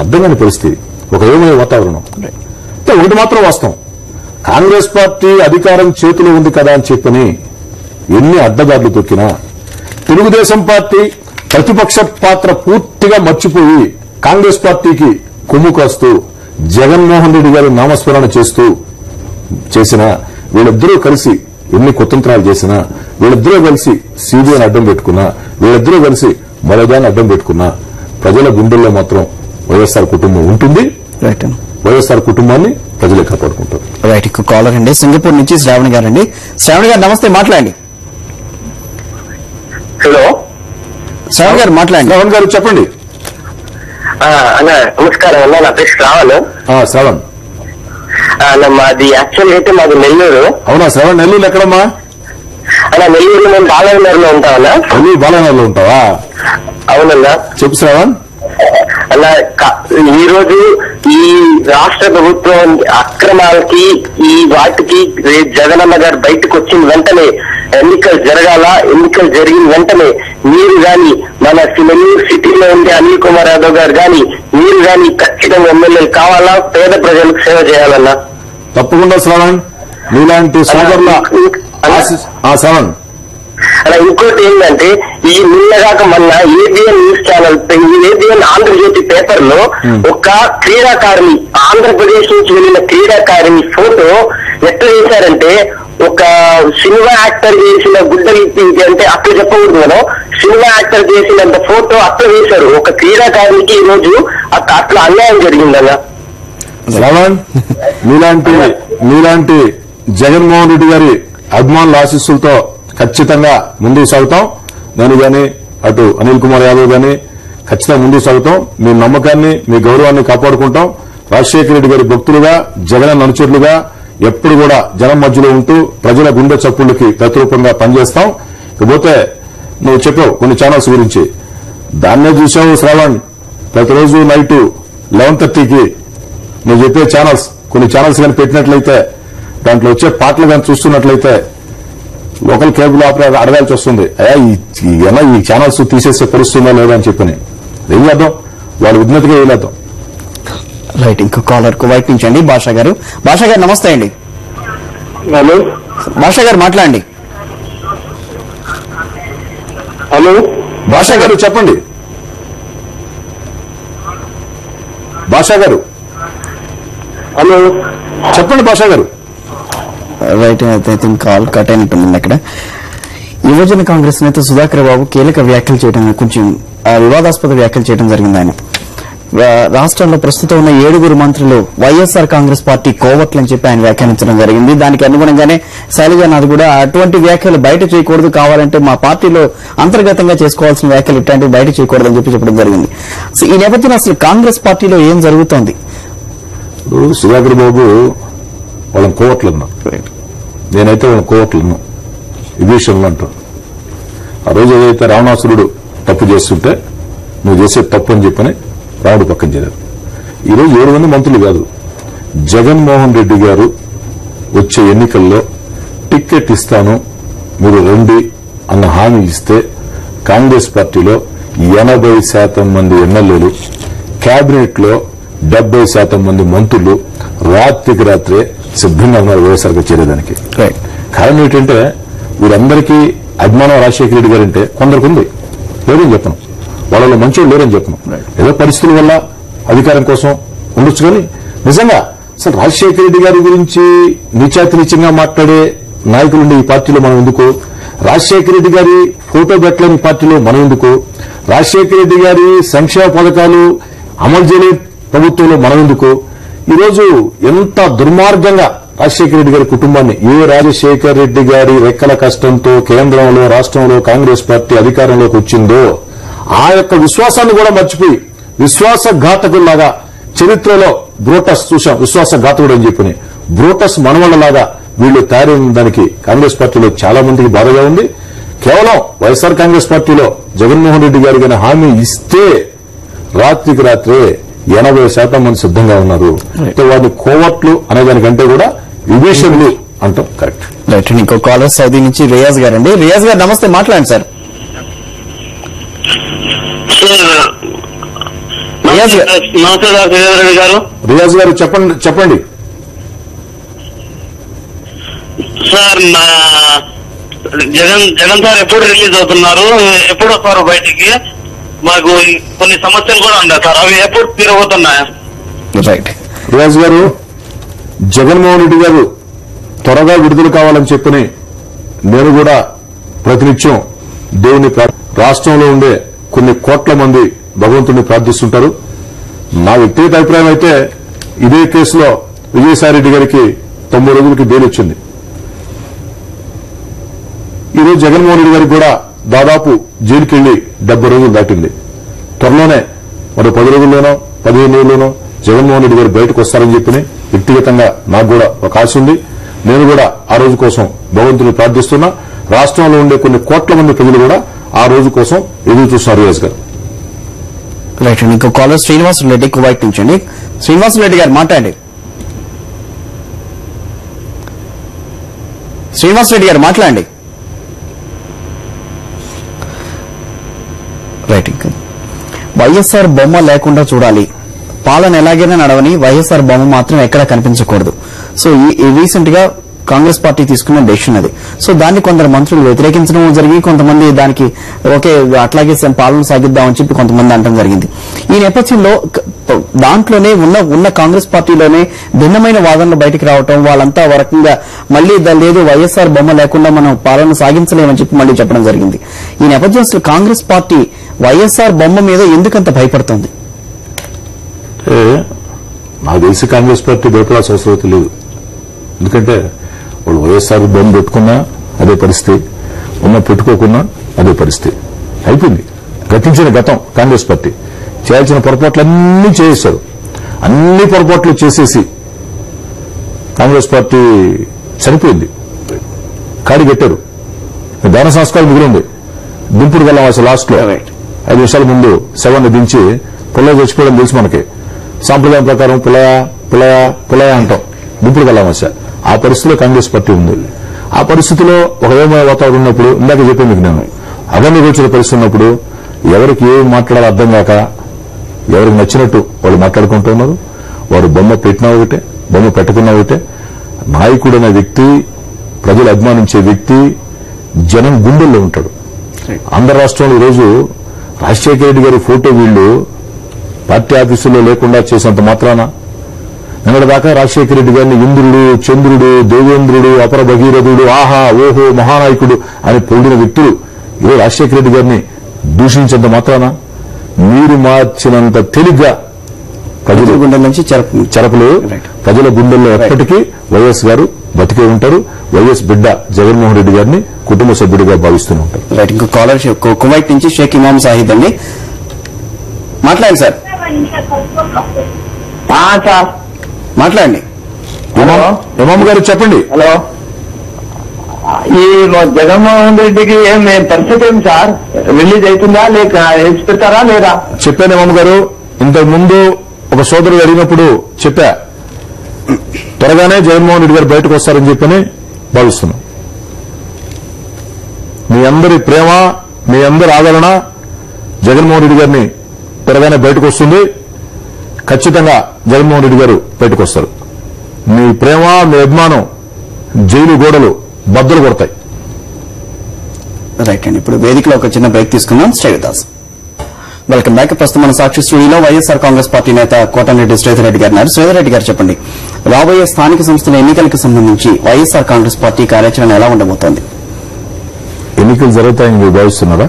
Speaker 2: అర్థం కాని పరిస్థితి, ఒక ఏమయ్యే వాతావరణం. ఒకటి మాత్రం వాస్తవం, కాంగ్రెస్ పార్టీ అధికారం చేతిలో ఉంది కదా అని చెప్పని ఎన్ని అడ్డదారులు తొక్కినా తెలుగుదేశం పార్టీ ప్రతిపక్ష పాత్ర పూర్తిగా మర్చిపోయి కాంగ్రెస్ పార్టీకి కొమ్ము కాస్తూ జగన్మోహన్ రెడ్డి గారి నామస్మరణ చేసిన వీళ్ళిద్దరూ కలిసి ఎన్ని కుతంత్రాలు చేసినా, వీళ్ళిద్దరూ కలిసి సిబిఐని అడ్డం పెట్టుకున్నా, వీళ్ళిద్దరూ కలిసి మరోదాన్ని అడ్డం పెట్టుకున్నా ప్రజల గుండెల్లో మాత్రం వైఎస్ఆర్ కుటుంబం ఉంటుంది. వైఎస్ఆర్ కుటుంబాన్ని ప్రజలే కాపాడుకుంటారు.
Speaker 1: రైట్, కాలర్ అండి సింగపూర్ నుంచి శ్రావణి గారు అండి. శ్రావణి గారు నమస్తే, మాట్లాడండి.
Speaker 3: హలో
Speaker 1: శ్రవణ్ గారు మాట్లాడండి.
Speaker 2: శ్రవణ్ గారు చెప్పండి.
Speaker 3: అన్న నమస్కారం అన్న, నా పేరు శ్రావణ్.
Speaker 2: శ్రవణ్
Speaker 3: మాది యాక్చువల్ అయితే మాది నెల్లూరు.
Speaker 2: అవునా శ్రవణ్, నెల్లూరు ఎక్కడమ్మా?
Speaker 3: అన్న నెల్లూరు మేము బాలనగర్లో ఉంటామన్నా.
Speaker 2: నెల్లూరు బాలనగర్లో ఉంటావా?
Speaker 3: అవునన్నా.
Speaker 2: చెప్పు శ్రవణ్.
Speaker 3: అలా ఈ రోజు ఈ రాష్ట్ర ప్రభుత్వం అక్రమాలకి ఈ వాటికి జగనన్న గారు బయటకు వచ్చిన వెంటనే ఎన్నికలు జరగాల, ఎన్నికలు జరిగిన వెంటనే మీరు గాని మన నెల్లూరు సిటీలో ఉండే అనిల్ కుమార్ యాదవ్ గారు గాని మీరు గాని ఖచ్చితంగా ఎమ్మెల్యేలు కావాలా, పేద ప్రజలకు సేవ చేయాలన్నా.
Speaker 2: తప్పకుండా శ్రవణ్, నీలాంటి సోదరుల శ్రవణ్.
Speaker 3: అలా ఇంకోటి ఏంటంటే ఈ నిన్నగాక మొన్న ABN news channel, ABN Andhrajyothy paper లో ఒక క్రీడాకారిణి, ఆంధ్రప్రదేశ్ నుంచి వెళ్ళిన క్రీడాకారిణి ఫోటో ఎట్లా చేశారంటే, ఒక సినిమా యాక్టర్ చేసిన గుడ్డలు అంటే అట్లా చెప్పకూడదు కదా, సినిమా యాక్టర్ చేసినంత ఫోటో అట్లా వేశారు. ఒక క్రీడాకారునికి ఈ రోజు అట్లా అన్యాయం జరిగిందన్నా.
Speaker 2: శ్రవణ్, మీలాంటి జగన్మోహన్ రెడ్డి గారి అభిమానుల ఆశీస్సులతో ఖచ్చితంగా ముందుకు సాగుతాం. నేను గాని అటు అనిల్ కుమార్ యాదవ్ గాని ఖచ్చితంగా ముందుకు సాగుతాం. మీ నమ్మకాన్ని, మీ గౌరవాన్ని కాపాడుకుంటాం. రాజశేఖర రెడ్డి గారి భక్తులుగా, జగన్ అనుచరులుగా ఎప్పుడు కూడా జనం మధ్యలో ఉంటూ ప్రజల గుండె చప్పుళ్ళకి ప్రతిరూపంగా పనిచేస్తాం. ఇకపోతే నువ్వు చెప్పావు కొన్ని ఛానల్స్ గురించి, దాన్నే చూసావు శ్రావణ్. ప్రతిరోజు నైట్ 11:30కి నువ్వు చెప్పే ఛానల్స్, కొన్ని ఛానల్స్ కానీ పెట్టినట్లయితే దాంట్లో వచ్చే పాటలు కానీ చూస్తున్నట్లయితే లోకల్ కేబుల్ ఆపరేటర్ అడగాల్సి వస్తుంది, అయ్యా ఈ ఛానల్స్ తీసేసే పరిస్థితుందా లేదా అని చెప్పని. ఏం చేద్దాం, వాళ్ళు విజ్ఞతగా వేయలేద్దాం.
Speaker 1: రైట్, ఇంకో కాలర్ కువైట్ నుంచి అండి. భాషా గారు. భాషా గారు నమస్తే అండి.
Speaker 3: హలో
Speaker 1: భాషా గారు మాట్లాడండి.
Speaker 3: హలో
Speaker 2: భాషా గారు చెప్పండి. భాషా గారు
Speaker 3: హలో
Speaker 2: చెప్పండి. భాషా గారు.
Speaker 1: Right, I think call cut అయినట్టుంది అక్కడ. యువజన కాంగ్రెస్ నేత సుధాకర్ బాబు కీలక వ్యాఖ్యలు చేయడం, కొంచెం వివాదాస్పద వ్యాఖ్యలు చేయడం జరిగింది. ఆయన రాష్ట్రంలో ప్రస్తుతం ఉన్న 7 మంత్రులు వైఎస్ఆర్ కాంగ్రెస్ పార్టీ కోవట్లని చెప్పి ఆయన వ్యాఖ్యానించడం జరిగింది. దానికి అనుగుణంగానే శైలజానాథ్ కూడా అటువంటి వ్యాఖ్యలు బయట చేయకూడదు, కావాలంటే మా పార్టీలో అంతర్గతంగా చేసుకోవాల్సిన వ్యాఖ్యలు ఇట్లాంటివి బయట చేయకూడదని చెప్పి చెప్పడం జరిగింది. సో ఈ నేపథ్యంలో అసలు కాంగ్రెస్ పార్టీలో ఏం జరుగుతోంది?
Speaker 2: సుధాకర్ బాబు వాళ్ళని కోవట్లన్నా, నేనైతే వాళ్ళని కోవట్లను ఈ విషయంలో అంటాను. ఆ రోజు ఏదైతే రావణాసురుడు తప్పు చేస్తుంటే నువ్వు చేసే తప్పు అని చెప్పని రాముడు పక్కన చేరారు. ఈరోజు 7 మంది మంత్రులు కాదు, జగన్మోహన్ రెడ్డి గారు వచ్చే ఎన్నికల్లో టిక్కెట్ ఇస్తాను మీరు రండి అన్న హామీ ఇస్తే కాంగ్రెస్ పార్టీలో 80% మంది ఎమ్మెల్యేలు, కేబినెట్ లో 70% మంది మంత్రులు రాత్రికి రాత్రే సిద్ధంగా ఉన్నారు వైఎస్ఆర్గా చేరేదానికి. కారణం ఏంటంటే వీరందరికీ అభిమానం రాజశేఖర రెడ్డి గారంటే కొందరికి ఉంది, లేదని చెప్పను, వాళ్ళలో మంచోళ్ళు లేరని చెప్పను. ఏదో పరిస్థితుల వల్ల అధికారం కోసం ఉండొచ్చు, కానీ నిజంగా అసలు రాజశేఖర రెడ్డి గారి గురించి నీచాతినీచంగా మాట్లాడే నాయకులుండి ఈ పార్టీలో మనం ఎందుకు, రాజశేఖర రెడ్డి గారి ఫోటో పెట్టలేని పార్టీలో మనం ఎందుకు, రాజశేఖర రెడ్డి గారి సంక్షేమ పథకాలు అమలు చేయలేని ప్రభుత్వంలో మనం ఎందుకు, ఈరోజు ఎంత దుర్మార్గంగా రాజశేఖర రెడ్డి గారి కుటుంబాన్ని, ఏ రాజశేఖర రెడ్డి గారి రెక్కల కష్టంతో కేంద్రంలో రాష్ట్రంలో కాంగ్రెస్ పార్టీ అధికారంలోకి వచ్చిందో ఆ యొక్క విశ్వాసాన్ని కూడా మర్చిపోయి విశ్వాసఘాతకుల్లాగా చరిత్రలో బ్రోటస్ చూశాం, విశ్వాసఘాతకుడు అని చెప్పని బ్రోటస్ మనవళ్లలాగా వీళ్లు తయారైన దానికి కాంగ్రెస్ పార్టీలో చాలా మందికి బాధగా ఉంది. కేవలం వైఎస్ఆర్ కాంగ్రెస్ పార్టీలో జగన్మోహన్ రెడ్డి గారి కానీ హామీ ఇస్తే రాత్రికి రాత్రే 80% మంది సిద్ధంగా ఉన్నారు. వారిని కోవట్లు అనేదానికంటే కూడా విభీషణులు అంటాం కరెక్ట్.
Speaker 1: రైట్, ఇంకో కాలర్ సౌదీ నుంచి రియాజ్ గారు అండి. రియాజ్ గారు నమస్తే, మాట్లాడండి సార్.
Speaker 2: రియాజ్ గారు చెప్పండి.
Speaker 3: సార్ జగన్ సార్ ఎప్పుడు రిలీజ్ అవుతున్నారు, ఎప్పుడు వస్తారు బయటికి? మాకు కొన్ని సమస్యలు కూడా ఉన్నాయి సార్, అవి ఎప్పుడు తీరబోతున్నాయా?
Speaker 2: రైట్, రియాజ్ గారు, జగన్మోహన్ రెడ్డి గారు త్వరగా విడుదల కావాలని చెప్పని నేను కూడా ప్రతినిత్యం దేవుని రాష్ట్రంలో ఉండే కొన్ని కోట్ల మంది భగవంతుడిని ప్రార్థిస్తుంటారు. నా వ్యక్తిగత అభిప్రాయం అయితే ఇదే కేసులో విజయసాయిరెడ్డి గారికి 90 రోజులకి బెయిల్ వచ్చింది. ఈరోజు జగన్మోహన్ రెడ్డి గారికి కూడా దాదాపు జైలుకెళ్లి 70 రోజులు దాటింది. త్వరలోనే మరో 10 రోజుల్లోనో 15 రోజుల్లోనో జగన్మోహన్ రెడ్డి గారు బయటకు వస్తారని చెప్పి వ్యక్తిగతంగా నాకు కూడా ఒక ఆశ ఉంది. నేను కూడా ఆ రోజు కోసం భగవంతుని ప్రార్థిస్తున్నా. రాష్ట్రంలో ఉండే కొన్ని కోట్ల మంది ప్రజలు కూడా ఆ రోజు కోసం ఎదురు చూస్తున్నారు. రియాజ్ గారు
Speaker 1: రైట్ అండి. ఇంకో కాలర్ శ్రీనివాసరెడ్డి కువైట్ నుంచి అండి. శ్రీనివాసరెడ్డి గారు మాట్లాడండి. శ్రీనివాసరెడ్డి గారు మాట్లాడండి. రైట్. ఇంకా వైఎస్ఆర్ బొమ్మ లేకుండా చూడాలి, పాలన ఎలాగైనా నడవని, వైఎస్ఆర్ బొమ్మ మాత్రం ఎక్కడా కనిపించకూడదు. సో ఈ రీసెంట్ గా కాంగ్రెస్ పార్టీ తీసుకున్న డెసిషన్ అది. సో దాన్ని కొందరు మంత్రులు వ్యతిరేకించడం జరిగి, కొంతమంది దానికి ఓకే అట్లాగే పాలన సాగిద్దామని చెప్పి కొంతమంది అనడం జరిగింది. ఈ నేపథ్యంలో దాంట్లోనే ఉన్న కాంగ్రెస్ పార్టీలోనే భిన్నమైన వాదనలు బయటకు రావటం, వాళ్ళంతా ఒక రకంగా మళ్లీ లేదు వైఎస్ఆర్ బొమ్మ లేకుండా మనం పాలన సాగించలేమని చెప్పి మళ్లీ చెప్పడం జరిగింది. ఈ నేపథ్యంలో అసలు కాంగ్రెస్ పార్టీ వైఎస్ఆర్ బొమ్మ మీద ఎందుకంత భయపడుతోంది?
Speaker 2: నాకు తెలిసి కాంగ్రెస్ పార్టీ భయపడాల్సిన అవసరం లేదు. ఎందుకంటే వాళ్ళు వైఎస్ఆర్ బొమ్మ పెట్టుకున్నా అదే పరిస్థితి, ఉన్న పెట్టుకోకున్నా అదే పరిస్థితి. అయిపోయింది. గతించిన గతం. కాంగ్రెస్ పార్టీ చేయాల్సిన పొరపాట్లన్నీ చేసేశారు. అన్ని పొరపాట్లు చేసేసి కాంగ్రెస్ పార్టీ చనిపోయింది. కాడి కట్టారు. దాన సంస్కారం మిగిలింది. దింపుడు వెళ్ళాం అసలు లాస్ట్ లో 5 నిమిషాల ముందు శవాన్ని దించి పుల్లయ్య చచ్చిపోవడం తెలుసు మనకి. సాంప్రదాయం ప్రకారం పుల్లయ్య అంటాం. దింపుడు వెళ్ళాం అసలు ఆ పరిస్థితిలో కాంగ్రెస్ పార్టీ ఉంది. ఆ పరిస్థితిలో ఒక ఏమైనా వాతావరణం ఉన్నప్పుడు, ఇందాక చెప్పే మీకు నేను అగమ్యగోచర పరిస్థితి ఉన్నప్పుడు ఎవరికి ఏం మాట్లాడాలో అర్థం కాక ఎవరికి నచ్చినట్టు వాళ్ళు మాట్లాడుకుంటూ ఉన్నారు. వాడు బొమ్మ పెట్టినా ఒకటే, బొమ్మ పెట్టుకున్నా ఒకటే. నాయకుడు అనే వ్యక్తి, ప్రజలు అభిమానించే వ్యక్తి జనం గుండెల్లో ఉంటాడు. ఆంధ్ర రాష్ట్రంలో ఈరోజు రాజశేఖర రెడ్డి గారి ఫోటో వీళ్లు పార్టీ ఆఫీసుల్లో లేకుండా చేసేంత మాత్రాన నిన్నటిదాకా రాజశేఖర రెడ్డి గారిని ఇంద్రుడు, చంద్రుడు, దేవేంద్రుడు, అపర భగీరథుడు, ఆహా ఓహో మహానాయకుడు అని పొగిడిన వ్యక్తులు ఈరోజు రాజశేఖర రెడ్డి గారిని దూషించేంత మాత్రాన మీరు మార్చినంత తేలిగ్గా ప్రజల గుండెల నుంచి చెరపలు ప్రజల గుండెల్లో ఎప్పటికీ వైఎస్ గారు బతికే ఉంటారు. వైఎస్ బిడ్డ జగన్మోహన్ రెడ్డి గారిని కుటుంబ సభ్యుడిగా భావిస్తూనే ఉంటారు.
Speaker 1: రైట్. ఇంకో కాలర్ కువైట్ నుంచి షేక్ ఇమాం సాహిద్ అండి. మాట్లాడండి సార్. మాట్లాడండి.
Speaker 2: ఇమాం గారు చెప్పండి.
Speaker 3: హలో, ఈ జగన్మోహన్ రెడ్డికి ఏం పరిస్థితి ఏం సార్? రిలీజ్ అవుతుందా లేక వేసి పెడతారా లేదా?
Speaker 2: చెప్పాను ఇమాం గారు. ఇంతకు ముందు ఒక సోదరుడు అడిగినప్పుడు చెప్పా, త్వరగానే జగన్మోహన్ రెడ్డి గారు బయటకు వస్తారని చెప్పని భావిస్తున్నాం. మీ అందరి ప్రేమ, మీ అందరి ఆదరణ జగన్మోహన్ రెడ్డి గారిని త్వరగానే బయటకు వస్తుంది. ఖచ్చితంగా జగన్మోహన్ రెడ్డి గారు బయటకు వస్తారు. మీ ప్రేమ, మీ అభిమానం జైలు గోడలు బద్దలు కొడతాయి.
Speaker 1: రైట్ అండి. ఇప్పుడు వేదికలో ఒక చిన్న బ్రేక్ తీసుకుందాం. Stay with us. Welcome back. ప్రస్తుతం మన సాక్షి స్టూడియోలో వైఎస్ఆర్ కాంగ్రెస్ పార్టీ నేత కోటమిరెడ్డి శ్రీధర్ రెడ్డి గారు ఉన్నారు. శ్రీధర్ రెడ్డి గారు చెప్పండి, రాబోయే స్థానిక సంస్థల ఎన్నికలకు సంబంధించి వైఎస్ఆర్ కాంగ్రెస్ పార్టీ కార్యాచరణ ఎలా ఉండబోతోంది?
Speaker 2: ఎన్నికలు జరుగుతాయని మీరు భావిస్తున్నారా?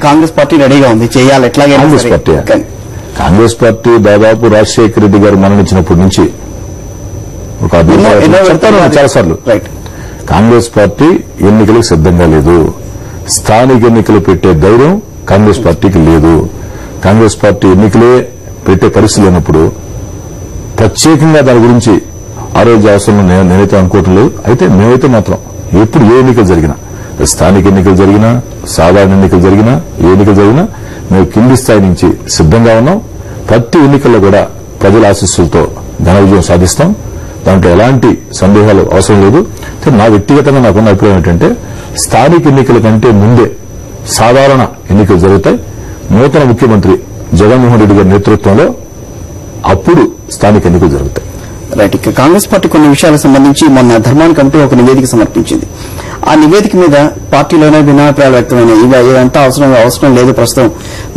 Speaker 1: కాంగ్రెస్ పార్టీ రెడీగా ఉంది, చేయాలి ఎట్లాగైనా.
Speaker 2: కాంగ్రెస్ పార్టీ దాదాపు రాజశేఖర రెడ్డి గారు మరణించినప్పటి నుంచి ఒక చాలాసార్లు కాంగ్రెస్ పార్టీ ఎన్నికలకు సిద్దంగా లేదు. స్థానిక ఎన్నికలు పెట్టే ధైర్యం కాంగ్రెస్ పార్టీకి లేదు. కాంగ్రెస్ పార్టీ ఎన్నికలే పెట్టే పరిస్థితి లేనప్పుడు ప్రత్యేకంగా దాని గురించి ఆరోగ్య అవసరం నేనైతే అనుకోవటం లేదు. అయితే మేమైతే మాత్రం ఎప్పుడు ఏ ఎన్నికలు జరిగినా, స్థానిక ఎన్నికలు జరిగినా, సాధారణ ఎన్నికలు జరిగినా, ఏ ఎన్నికలు జరిగినా మేము కింది స్థాయి నుంచి సిద్దంగా ఉన్నాం. ప్రతి ఎన్నికల్లో కూడా ప్రజల ఆశీస్సులతో ఘన విజయం సాధిస్తాం. దాంట్లో ఎలాంటి సందేహాలు అవసరం లేదు. నా వ్యక్తిగతంగా నాకున్న అభిప్రాయం ఏంటంటే, స్థానిక ఎన్నికల కంటే ముందే సాధారణ ఎన్నికలు జరుగుతాయి. నూతన ముఖ్యమంత్రి జగన్మోహన్ రెడ్డి గారి నేతృత్వంలో అప్పుడు స్థానిక ఎన్నికలు జరుగుతాయి.
Speaker 1: రైట్. ఇక కాంగ్రెస్ పార్టీ కొన్ని విషయాలకు సంబంధించి మొన్న ధర్మాన్ కమిటీ ఒక నివేదిక సమర్పించింది. ఆ నివేదిక మీద పార్టీలోనే భిన్నాభిప్రాయాలు వ్యక్తమైనాయి. ఇదంతా అవసరం లేదు, ప్రస్తుతం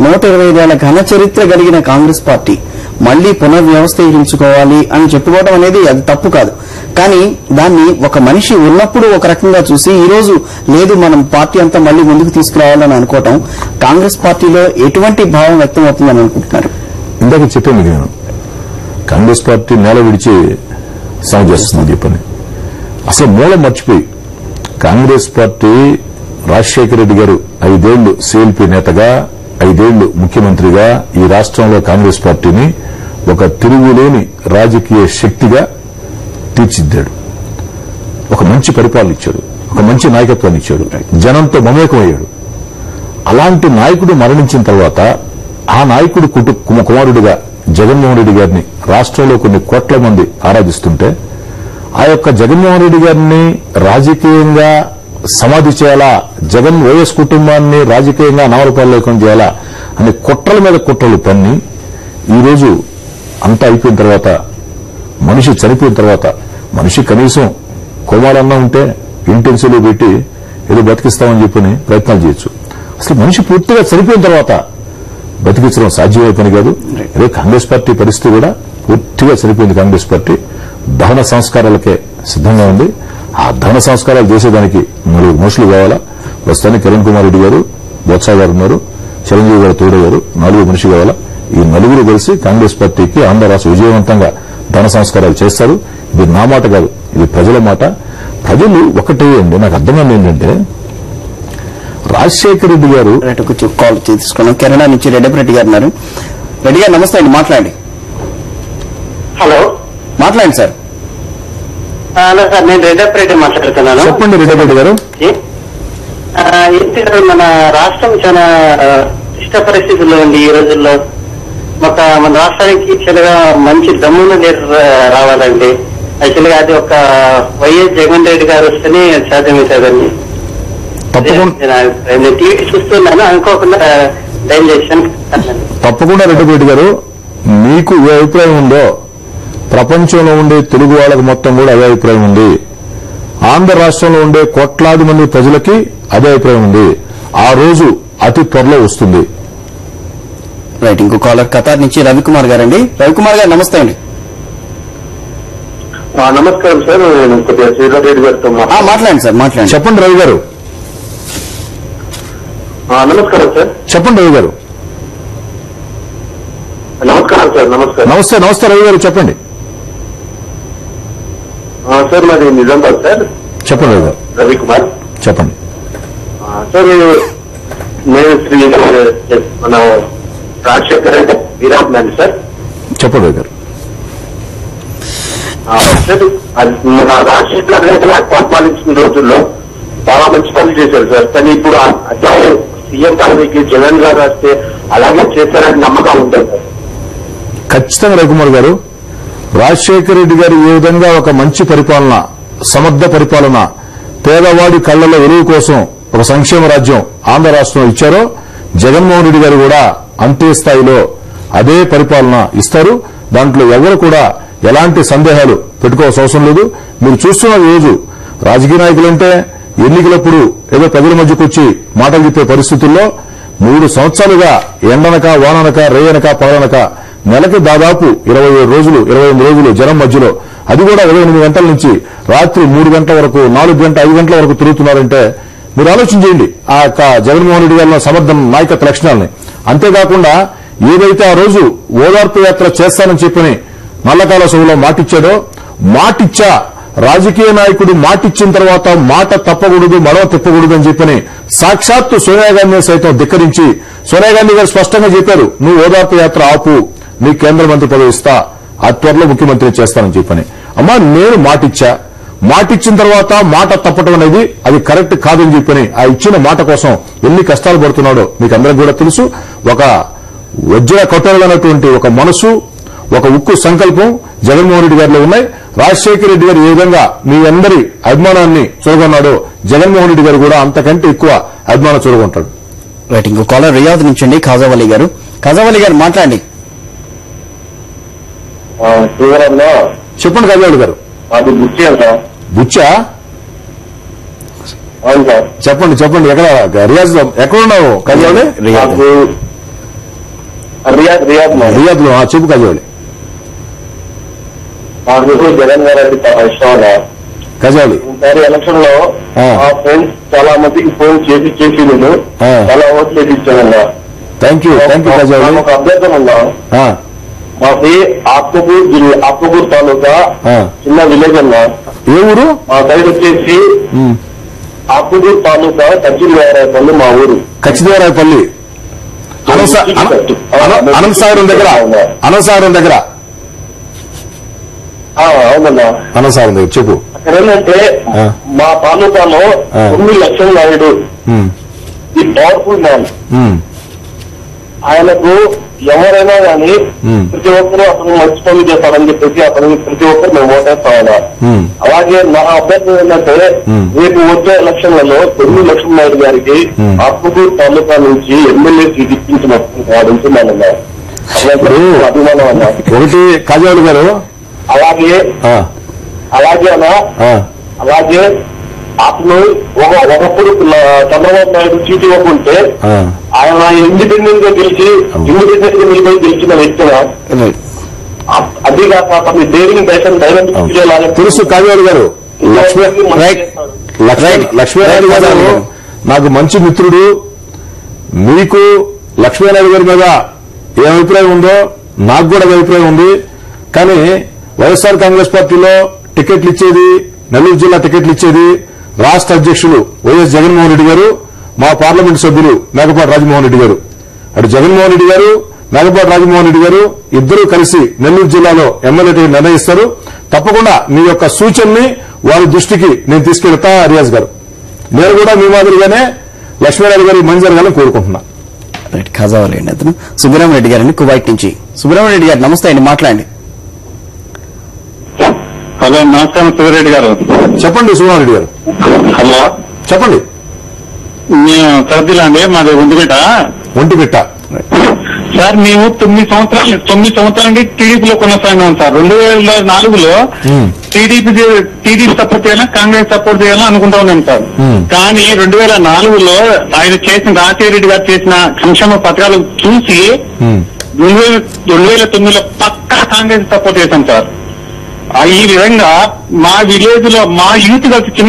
Speaker 1: 125 ఏళ్ల ఘన చరిత్ర కలిగిన కాంగ్రెస్ పార్టీ మళ్లీ పునర్వ్యవస్థీకరించుకోవాలి అని చెప్పుకోవడం అనేది అది తప్పు కాదు. కానీ దాన్ని ఒక మనిషి ఉన్నప్పుడు ఒక రకంగా చూసి ఈ రోజు లేదు మనం పార్టీ అంతా మళ్లీ ముందుకు తీసుకురావాలని అనుకోవడం కాంగ్రెస్ పార్టీలో ఎటువంటి భావం వ్యక్తం అవుతుందని అనుకుంటున్నారు?
Speaker 2: ఇందాక చెప్పాను నేను, కాంగ్రెస్ పార్టీ నేల విడిచి సాగు చేస్తుందని చెప్పని అసలు మూలం మర్చిపోయి కాంగ్రెస్ పార్టీ రాజశేఖర రెడ్డి గారు 5 ఏళ్లు సిఎల్పీ నేతగా 5 ఏళ్లు ముఖ్యమంత్రిగా ఈ రాష్ట్రంలో కాంగ్రెస్ పార్టీని ఒక తిరుగులేని రాజకీయ శక్తిగా తీర్చిదిద్దాడు. ఒక మంచి పరిపాలన ఇచ్చాడు, ఒక మంచి నాయకత్వాన్ని ఇచ్చాడు, జనంతో మమేకమయ్యాడు. అలాంటి నాయకుడు మరణించిన తర్వాత ఆ నాయకుడు కుమారుడిగా జగన్మోహన్ రెడ్డి గారిని రాష్ట్రంలో కొన్ని కోట్ల మంది ఆరాధిస్తుంటే ఆ యొక్క జగన్మోహన్ రెడ్డి గారిని రాజకీయంగా సమాధి చేయాలా, జగన్ వైఎస్ కుటుంబాన్ని రాజకీయంగా నామరూపాలు చేయాలా అనే కుట్రల మీద కుట్రలు పన్ని ఈరోజు అంతా అయిపోయిన తర్వాత మనిషి చనిపోయిన తర్వాత మనిషి కనీసం కోమాలన్నా ఉంటే ఇంటెన్సివ్లో పెట్టి ఏదో బతికిస్తామని చెప్పని ప్రయత్నాలు చేయొచ్చు. అసలు మనిషి పూర్తిగా చనిపోయిన తర్వాత బతికించడం సాధ్యమయ్యే పని కాదు. అదే కాంగ్రెస్ పార్టీ పరిస్థితి కూడా పూర్తిగా చనిపోయింది. కాంగ్రెస్ పార్టీ దహన సంస్కారాలకే సిద్దంగా ఉంది. ఆ దహన సంస్కారాలు చేసేదానికి 4 మనుషులు కావాలా. ప్రస్తుతానికి కిరణ్ కుమార్ రెడ్డి గారు, బొత్స గారు ఉన్నారు, చిరంజీవి గారు తోడయ్యారు. 4 మనిషి కావాలా. ఈ 4 కలిసి కాంగ్రెస్ పార్టీకి ఆంధ్ర రాష్ట్ర విజయవంతంగా దహన సంస్కారాలు చేస్తారు. ఇది నా మాట కాదు, ఇది ప్రజల మాట. ప్రజలు ఒకటే అండి, నాకు అర్థమైంది ఏంటంటే రాజశేఖర రెడ్డి గారు
Speaker 1: కాల్ తీసుకున్నాం. కెనడా నుంచి రెడ్డి గారు ఉన్నారు. రెడ్డి గారు నమస్తే అండి, మాట్లాడండి.
Speaker 3: హలో,
Speaker 1: మాట్లాడండి సార్.
Speaker 3: హలో సార్, నేను రెడ్డి మాట్లాడుతున్నాను.
Speaker 2: చెప్పండి రెడ్డి గారు.
Speaker 3: ఏంటి మన రాష్ట్రం చాలా ఇష్ట పరిస్థితుల్లో ఉంది ఈ రోజుల్లో. మన రాష్ట్రానికి యాక్చువల్గా మంచి దమ్మున రావాలండి. యాక్చువల్గా అది ఒక వైఎస్ జగన్ రెడ్డి గారు వస్తేనే సాధ్యమవుతుందండి. నేను టీవీ చూస్తున్నాను, అనుకోకుండా డైల్ చేశాను.
Speaker 2: తప్పకుండా రెడ్డి గారు, మీకు ఏ అభిప్రాయం ఉందో ప్రపంచంలో ఉండే తెలుగు వాళ్ళకి మొత్తం కూడా అదే అభిప్రాయం ఉంది. ఆంధ్ర రాష్ట్రంలో ఉండే కోట్లాది మంది ప్రజలకి అదే అభిప్రాయం ఉంది. ఆ రోజు అతి త్వరలో వస్తుంది.
Speaker 1: రైట్, ఇంకో కాలర్ ఖతార్ నుంచి రవికుమార్ గారండి. రవికుమార్ గారు నమస్తే అండి.
Speaker 3: నమస్కారం సార్, నేను కొద్దిగా శ్రీధర్ రెడ్డి గారితో
Speaker 1: మాట్లాడండి సార్, మాట్లాడండి.
Speaker 2: చెప్పండి రవి గారు.
Speaker 3: నమస్కారం సార్.
Speaker 2: చెప్పండి రవి గారు.
Speaker 3: నమస్కారం సార్.
Speaker 2: నమస్తే రవి గారు, చెప్పండి.
Speaker 3: సార్ మాది నిజామాబాద్ సార్.
Speaker 2: చెప్పండి రవి గారు.
Speaker 3: రవికుమార్
Speaker 2: చెప్పండి
Speaker 3: సార్. నేను శ్రీ మన రాజశేఖర్ రెడ్డి వీరాభిమాని సార్.
Speaker 2: చెప్పండి రవి గారు.
Speaker 3: మన రాజశేఖర్ రెడ్డి పరిపాలించిన రోజుల్లో చాలా మంచి పనులు చేశారు సార్. కానీ ఇప్పుడు సీఎం పదవికి జగన్ గారు వస్తే అలాగే చేస్తారని నమ్మకం ఉంటుంది సార్.
Speaker 2: ఖచ్చితంగా రవికుమార్ గారు, రాజశేఖర రెడ్డి గారు ఏ విధంగా ఒక మంచి పరిపాలన, సమర్థ పరిపాలన, పేదవాడి కళ్లలో వెలుగు కోసం ఒక సంక్షేమ రాజ్యం ఆంధ్ర రాష్ట్రంలో ఇచ్చారో జగన్మోహన్ రెడ్డి గారు కూడా అంతే స్థాయిలో అదే పరిపాలన ఇస్తారు. దాంట్లో ఎవరు కూడా ఎలాంటి సందేహాలు పెట్టుకోవాల్సిన అవసరం లేదు. మీరు చూస్తున్న రోజు రాజకీయ నాయకులంటే ఎన్నికలప్పుడు ఏదో ప్రజల మధ్యకు వచ్చి మాటలు చెప్పే పరిస్థితుల్లో 3 సంవత్సరాలుగా ఎండనక వాననక రేయనక పగలనక నెలకి దాదాపు 27 రోజులు 28 రోజులు జనం మధ్యలో, అది కూడా 28 గంటల నుంచి రాత్రి 3 గంటల వరకు 4 గంటల 5 గంటల వరకు తిరుగుతున్నారంటే మీరు ఆలోచన చేయండి ఆ యొక్క జగన్మోహన్ రెడ్డి గారిలో సమర్థ నాయకత్వ లక్షణాలని. అంతేకాకుండా ఏదైతే ఆ రోజు ఓదార్పు యాత్ర చేస్తానని చెప్పని నల్లకాల సభలో మాటిచ్చాడో, మాటిచ్చా రాజకీయ నాయకుడు మాటిచ్చిన తర్వాత మాట తప్పకూడదు, మడవ తిప్పకూడదు అని చెప్పని సాక్షాత్తు సోనియా గాంధీ సైతం ధిక్కరించి సోనియా గాంధీ గారు స్పష్టంగా చెప్పారు, నువ్వు ఓదార్పు యాత్ర ఆపు, నీ కేంద్ర మంత్రి పదవి ఇస్తా, ఆ త్వరలో ముఖ్యమంత్రి చేస్తానని చెప్పని. అమ్మా నేను మాటిచ్చిన తర్వాత మాట తప్పటం అనేది అది కరెక్ట్ కాదని చెప్పని ఆ ఇచ్చిన మాట కోసం ఎన్ని కష్టాలు పడుతున్నాడో మీకు అందరికీ కూడా తెలుసు. ఒక వజ్ర కఠోరమైనటువంటి ఒక మనసు, ఒక ఉక్కు సంకల్పం జగన్మోహన్ రెడ్డి గారిలో ఉన్నాయి. రాజశేఖర రెడ్డి గారు ఏ విధంగా మీ అందరి అభిమానాన్ని చూరగొన్నాడో జగన్మోహన్ రెడ్డి గారు కూడా అంతకంటే ఎక్కువ అభిమానం చూరగొంటాడు.
Speaker 1: రైట్, ఇంకో కాలర్ రియాద్ నుంచి అండి, ఖాజావలి గారు. ఖాజావలి గారు మాట్లాడండి.
Speaker 2: చెప్పండి ఖాజావలి గారు.
Speaker 3: అది
Speaker 2: బుచ్చా చెప్పండి ఎక్కడ రియాజ్ లో ఎక్కడ ఉన్నావు ఖాజావలి? రియాద్ లో చెప్పు ఖాజావలి.
Speaker 3: జగన్ గారు ఇష్టం
Speaker 2: ఖాజావలి.
Speaker 3: ఈసారి ఎలక్షన్ లో మా ఫ్రెండ్స్ చాలా మందికి ఫోన్ చేసి నేను చాలా ఓట్లు వేయించానన్నా.
Speaker 2: Thank you Khajavali.
Speaker 3: ఒక అభ్యర్థన ఉన్నా, మాది ఆత్మకూరు తాలూకా చిన్న విలేజ్ అన్నా.
Speaker 2: ఏ ఊరు?
Speaker 3: మా సైడ్ వచ్చేసి ఆకుడు తాలూకా కచ్చిదేవరాయపల్లి మా ఊరు.
Speaker 2: కచ్చిదేవరాయపల్లి అనంతసాగరం దగ్గర
Speaker 3: అవునన్నా.
Speaker 2: అనంతసాగరం దగ్గర చెప్పు.
Speaker 3: అక్కడ ఏంటంటే మా తాలూకాలో 9 లక్షల నాయుడు ఈ పవర్ఫుల్ మ్యాన్. ఆయనకు ఎవరైనా కానీ ప్రతి ఒక్కరూ అతను మంచి పనులు చేస్తాడని చెప్పేసి అతనికి ప్రతి ఒక్కరు మేము ఓటేస్తామన్నా. అలాగే నా అభ్యర్థి ఏంటంటే రేపు వచ్చే ఎలక్షన్లలో 9 లక్షల నాయుడు గారికి ఆత్మకూరు తాలూకా నుంచి ఎమ్మెల్యే సీట్ ఇప్పించినట్టు వాడుతున్నానన్నా. అభిమానం అన్నా.
Speaker 2: ఒకటి కాజావులు గారు
Speaker 3: అలాగే అన్నా అలాగే అతను ఒకప్పుడు చంద్రబాబు నాయుడు సీటు ఇవ్వకుంటే ఆయన ఇండిపెండెంట్ గా గెలిచిన వ్యక్తిగా అది కాక అతని డేరింగ్ దేశం డైనమిక్
Speaker 2: తెలుసు కాజావులు గారు. లక్ష్మీనాయుడు గారు నాకు మంచి మిత్రుడు. మీకు లక్ష్మీనాయుడు గారి మీద ఏ అభిప్రాయం ఉందో నాకు కూడా అభిప్రాయం ఉంది. కానీ వైఎస్ఆర్ కాంగ్రెస్ పార్టీలో టికెట్లు ఇచ్చేది, నెల్లూరు జిల్లా టికెట్లు ఇచ్చేది రాష్ట్ర అధ్యక్షులు వైఎస్ జగన్మోహన్ రెడ్డి గారు, మా పార్లమెంట్ సభ్యులు మేకపాటి రాజమోహన్ రెడ్డి గారు. అటు జగన్మోహన్ రెడ్డి గారు, మేకపాటి రాజమోహన్ రెడ్డి గారు ఇద్దరూ కలిసి నెల్లూరు జిల్లాలో ఎమ్మెల్యే నిర్ణయిస్తారు. తప్పకుండా మీ యొక్క సూచనని వారి దృష్టికి నేను తీసుకెళ్తా రియాజ్ గారు. నేను కూడా మీ మాదిరిగానే లక్ష్మీనారాయణ గారి మంచి జరగాలని కోరుకుంటున్నా.
Speaker 1: ఖాజావాలి అండి అతను. సుబ్రహ్మణ్యరెడ్డి గారిని కువైట్ నుంచి. సుబ్రహ్మణ్యరెడ్డి గారు నమస్తే అండి, మాట్లాడండి.
Speaker 3: హలో, నమస్కారం సుబ్బారెడ్డి గారు.
Speaker 2: చెప్పండి సుబ్రహ్మణ్యరెడ్డి గారు.
Speaker 3: హలో
Speaker 2: చెప్పండి.
Speaker 3: మేము సర్దిలండి, మాది ఒంటిమిట్ట. సార్ మేము 9 సంవత్సరాల నుండి టీడీపీలో కొనసాగినాం సార్. 2004లో టీడీపీ సపోర్ట్ చేయాలా, కాంగ్రెస్ సపోర్ట్ చేయాలా అనుకుంటా ఉన్నాం సార్. కానీ 2004లో ఆయన చేసిన రాజశేఖర రెడ్డి గారు చేసిన సంక్షేమ పథకాలు చూసి 2009లో పక్కా కాంగ్రెస్ సపోర్ట్ చేశాం సార్. ఈ విధంగా మా విలేజ్ లో మా యూత్ కలిసి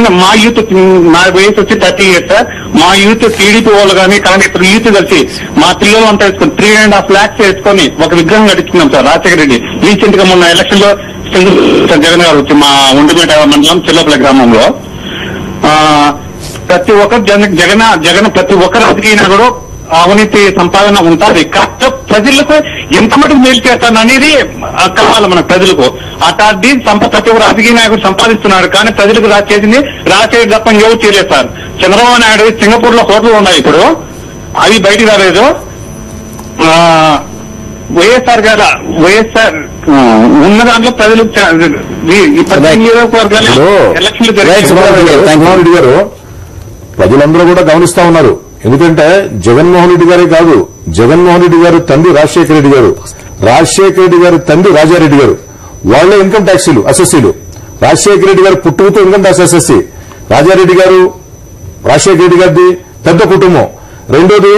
Speaker 3: నా వయసు వచ్చి 30 years సార్. మా యూత్ టీడీపీ వాళ్ళు కానీ కాంగ్రెస్ యూత్ కలిసి మా పిల్లలు అంతా వేసుకొని 3.5 lakhs వేసుకొని ఒక విగ్రహం కట్టించుకున్నాం సార్ రాజశేఖర రెడ్డి. రీసెంట్ గా మొన్న ఎలక్షన్ లో జగన్ గారు వచ్చి మా ఒంటిమిట్ట మండలం చిల్లపల్లి గ్రామంలో ప్రతి ఒక్కరు జగన్ ప్రతి ఒక్క రాజకీయ కూడా అవినీతి సంపాదన ఉంటుంది. కాకపోతే ప్రజలకు ఎంత మటుకు మేలు చేస్తాను అనేది కావాలి మన ప్రజలకు. అటాది ప్రతి ఒక్క రాజకీయ నాయకుడు సంపాదిస్తున్నారు, కానీ ప్రజలకు చేసింది రాజశేఖర్ తప్ప ఎవరు చేయలేదు సార్. చంద్రబాబు నాయుడు సింగపూర్ లో హోటల్ ఉన్నాయి, ఇప్పుడు అవి బయటికి రాలేదు. వైఎస్ఆర్ ఉన్న దాంట్లో ప్రజలకు ఎలక్షన్లు
Speaker 2: గారు ప్రజలందరూ కూడా గమనిస్తా ఉన్నారు. ఎందుకంటే జగన్మోహన్ రెడ్డి గారే కాదు, జగన్మోహన్ రెడ్డి గారు తండ్రి రాజశేఖర రెడ్డి గారు, రాజశేఖర రెడ్డి గారు తండ్రి రాజారెడ్డి గారు, వాళ్లే ఇన్కమ్ ట్యాక్సీలు అసెస్సీలు. రాజశేఖర రెడ్డి గారు పుట్టుకతో ఇన్కమ్ ట్యాక్స్ అసెస్సీ. రాజారెడ్డి గారు రాజశేఖర రెడ్డి గారిది పెద్ద కుటుంబం. రెండోది,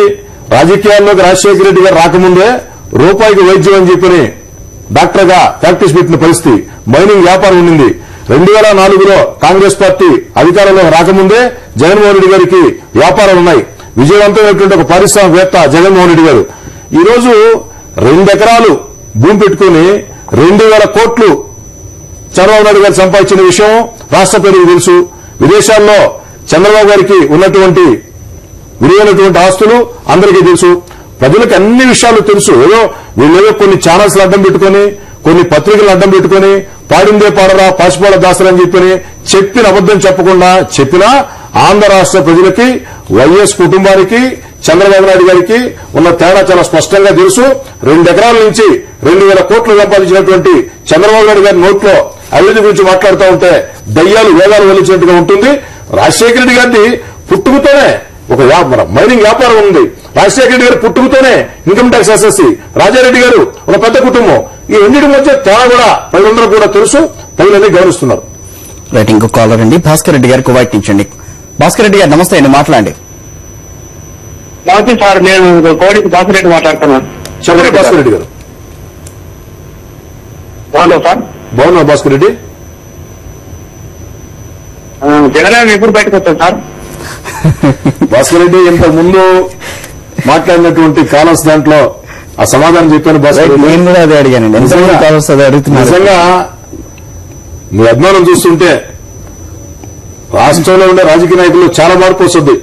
Speaker 2: రాజకీయాల్లోకి రాజశేఖర రెడ్డి గారు రాకముందే రూపాయికి వైద్యం అని చెప్పని డాక్టర్ గా ప్రాక్టీస్ పెట్టిన పరిస్థితి. మైనింగ్ వ్యాపారం ఉండింది. 2004లో కాంగ్రెస్ పార్టీ అధికారంలో రాకముందే జగన్మోహన్ రెడ్డి గారికి వ్యాపారాలు ఉన్నాయి. విజయవంతమైనటువంటి ఒక పారిశ్రామికవేత్త జగన్మోహన్ రెడ్డి గారు. ఈ రోజు 2 ఎకరాలు భూమి పెట్టుకుని 2000 కోట్లు చంద్రబాబు నాయుడు గారు సంపాదించిన విషయం రాష్ట్ర ప్రజలకు తెలుసు. విదేశాల్లో చంద్రబాబు గారికి ఉన్నటువంటి విలువైనటువంటి ఆస్తులు అందరికీ తెలుసు. ప్రజలకు అన్ని విషయాలు తెలుసు. వీళ్ళేదో కొన్ని ఛానల్స్ అడ్డం పెట్టుకుని, కొన్ని పత్రికలు అడ్డం పెట్టుకుని పాడిందే పాడరా పాచిపోడ దాసరని చెప్పని చెప్పిన అబద్దం చెప్పకుండా చెప్పినా ఆంధ్ర రాష్ట్ర ప్రజలకి, వైఎస్ కుటుంబానికి, చంద్రబాబు నాయుడు గారికి ఉన్న తేడా చాలా స్పష్టంగా తెలుసు. 2 ఎకరాల నుంచి 2000 కోట్లు సంపాదించినటువంటి చంద్రబాబు నాయుడు గారి నోట్లో అభివృద్ధి గురించి మాట్లాడుతూ ఉంటే దయ్యాలు వేదాలు వలిచినట్టుగా ఉంటుంది. రాజశేఖర రెడ్డి గారిది పుట్టుకతోనే ఒక మైనింగ్ వ్యాపారం ఉంది. రాజశేఖర రెడ్డి గారు పుట్టుకతోనే ఇన్కమ్ ట్యాక్స్ అసెస్సీ. రాజారెడ్డి గారు ఒక పెద్ద కుటుంబం. ఈ రెండింటి మధ్య తేడా కూడా ప్రజలందరూ కూడా తెలుసు, ప్రజలన్నీ గౌరవిస్తున్నారు.
Speaker 1: రైట్, ఇంకో కాలర్ అండి భాస్కర్ రెడ్డి గారు కువైట్ నుంచి అండి. భాస్కర్ రెడ్డి గారు నమస్తే అండి, మాట్లాడండి.
Speaker 3: నమస్తే సార్, నేను కోడికి భాస్కర్ రెడ్డి మాట్లాడుతున్నాను.
Speaker 2: చెప్పండి భాస్కర్ రెడ్డి గారు.
Speaker 3: బాగున్నావు సార్?
Speaker 2: బాగున్నా భాస్కర్ రెడ్డి.
Speaker 3: జగన్ ఎప్పుడు బయటకు వచ్చాను సార్?
Speaker 2: భాస్కర్ రెడ్డి ఇంతకు ముందు మాట్లాడినటువంటి కాలర్స్ దాంట్లో ఆ సమాధానం చెప్పాను భాస్కర్.
Speaker 1: నేను కూడా అదే అడిగానండి, కాలర్స్ అదే అడుగుతున్నారు.
Speaker 2: నిజంగా మీ అభిమానం చూస్తుంటే రాష్ట్రంలో ఉండే రాజకీయ నాయకులు చాలా మార్పు వస్తుంది.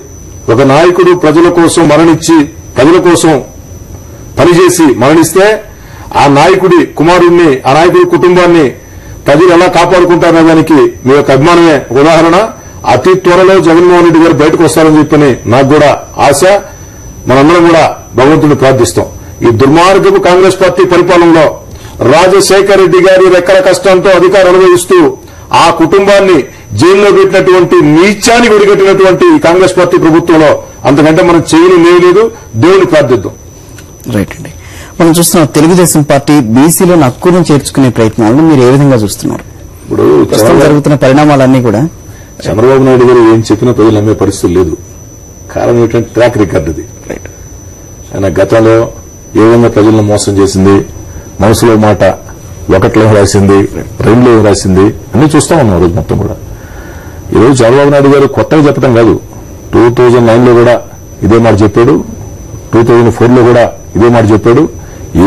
Speaker 2: ఒక నాయకుడు ప్రజల కోసం మరణించి ప్రజల కోసం పనిచేసి మరణిస్తే ఆ నాయకుడి కుమారుడిని, ఆ నాయకుడి కుటుంబాన్ని ప్రజలు ఎలా కాపాడుకుంటారనే దానికి మీ యొక్క అభిమానమే ఉదాహరణ. అతి త్వరలో జగన్మోహన్ రెడ్డి గారు బయటకు వస్తారని చెప్పని నాకు కూడా ఆశ. మనందరం కూడా భగవంతుడిని ప్రార్థిస్తాం. ఈ దుర్మార్గపు కాంగ్రెస్ పార్టీ పరిపాలనలో రాజశేఖర రెడ్డి గారి రెక్కల కష్టంతో అధికారం అనుభవిస్తూ ఆ కుటుంబాన్ని జైల్లో పెట్టినటువంటి నీచానికి ఒడిగట్టినటువంటి కాంగ్రెస్ పార్టీ ప్రభుత్వంలో అంతకంటే మనం చేయని లేదు. దేవుని ప్రార్థిద్దాం.
Speaker 1: రైట్ అండి. మనం చూస్తున్నాం తెలుగుదేశం పార్టీ బీసీలో హక్కును చేర్చుకునే ప్రయత్నాలను మీరు ఏ విధంగా చూస్తున్నారు?
Speaker 2: ఇప్పుడు
Speaker 1: ప్రస్తుతం జరుగుతున్న పరిణామాలన్నీ కూడా
Speaker 2: చంద్రబాబు నాయుడు గారు ఏం చెప్పినా ప్రజలు నమ్మే పరిస్థితి లేదు. కారణం ఏంటంటే ట్రాక్ రికార్డు అది. ఆయన గతంలో ఏ విధంగా ప్రజలను మోసం చేసింది, మనసులో మాట ఒకటిలో రాసింది, రెండులో రాసింది అన్ని చూస్తా ఉన్నాం రోజు మొత్తం కూడా. ఈరోజు చంద్రబాబు నాయుడు గారు కొత్తగా చెప్పడం కాదు, 2009లో కూడా ఇదే మాట చెప్పాడు, 2004లో కూడా ఇదే మాట చెప్పాడు.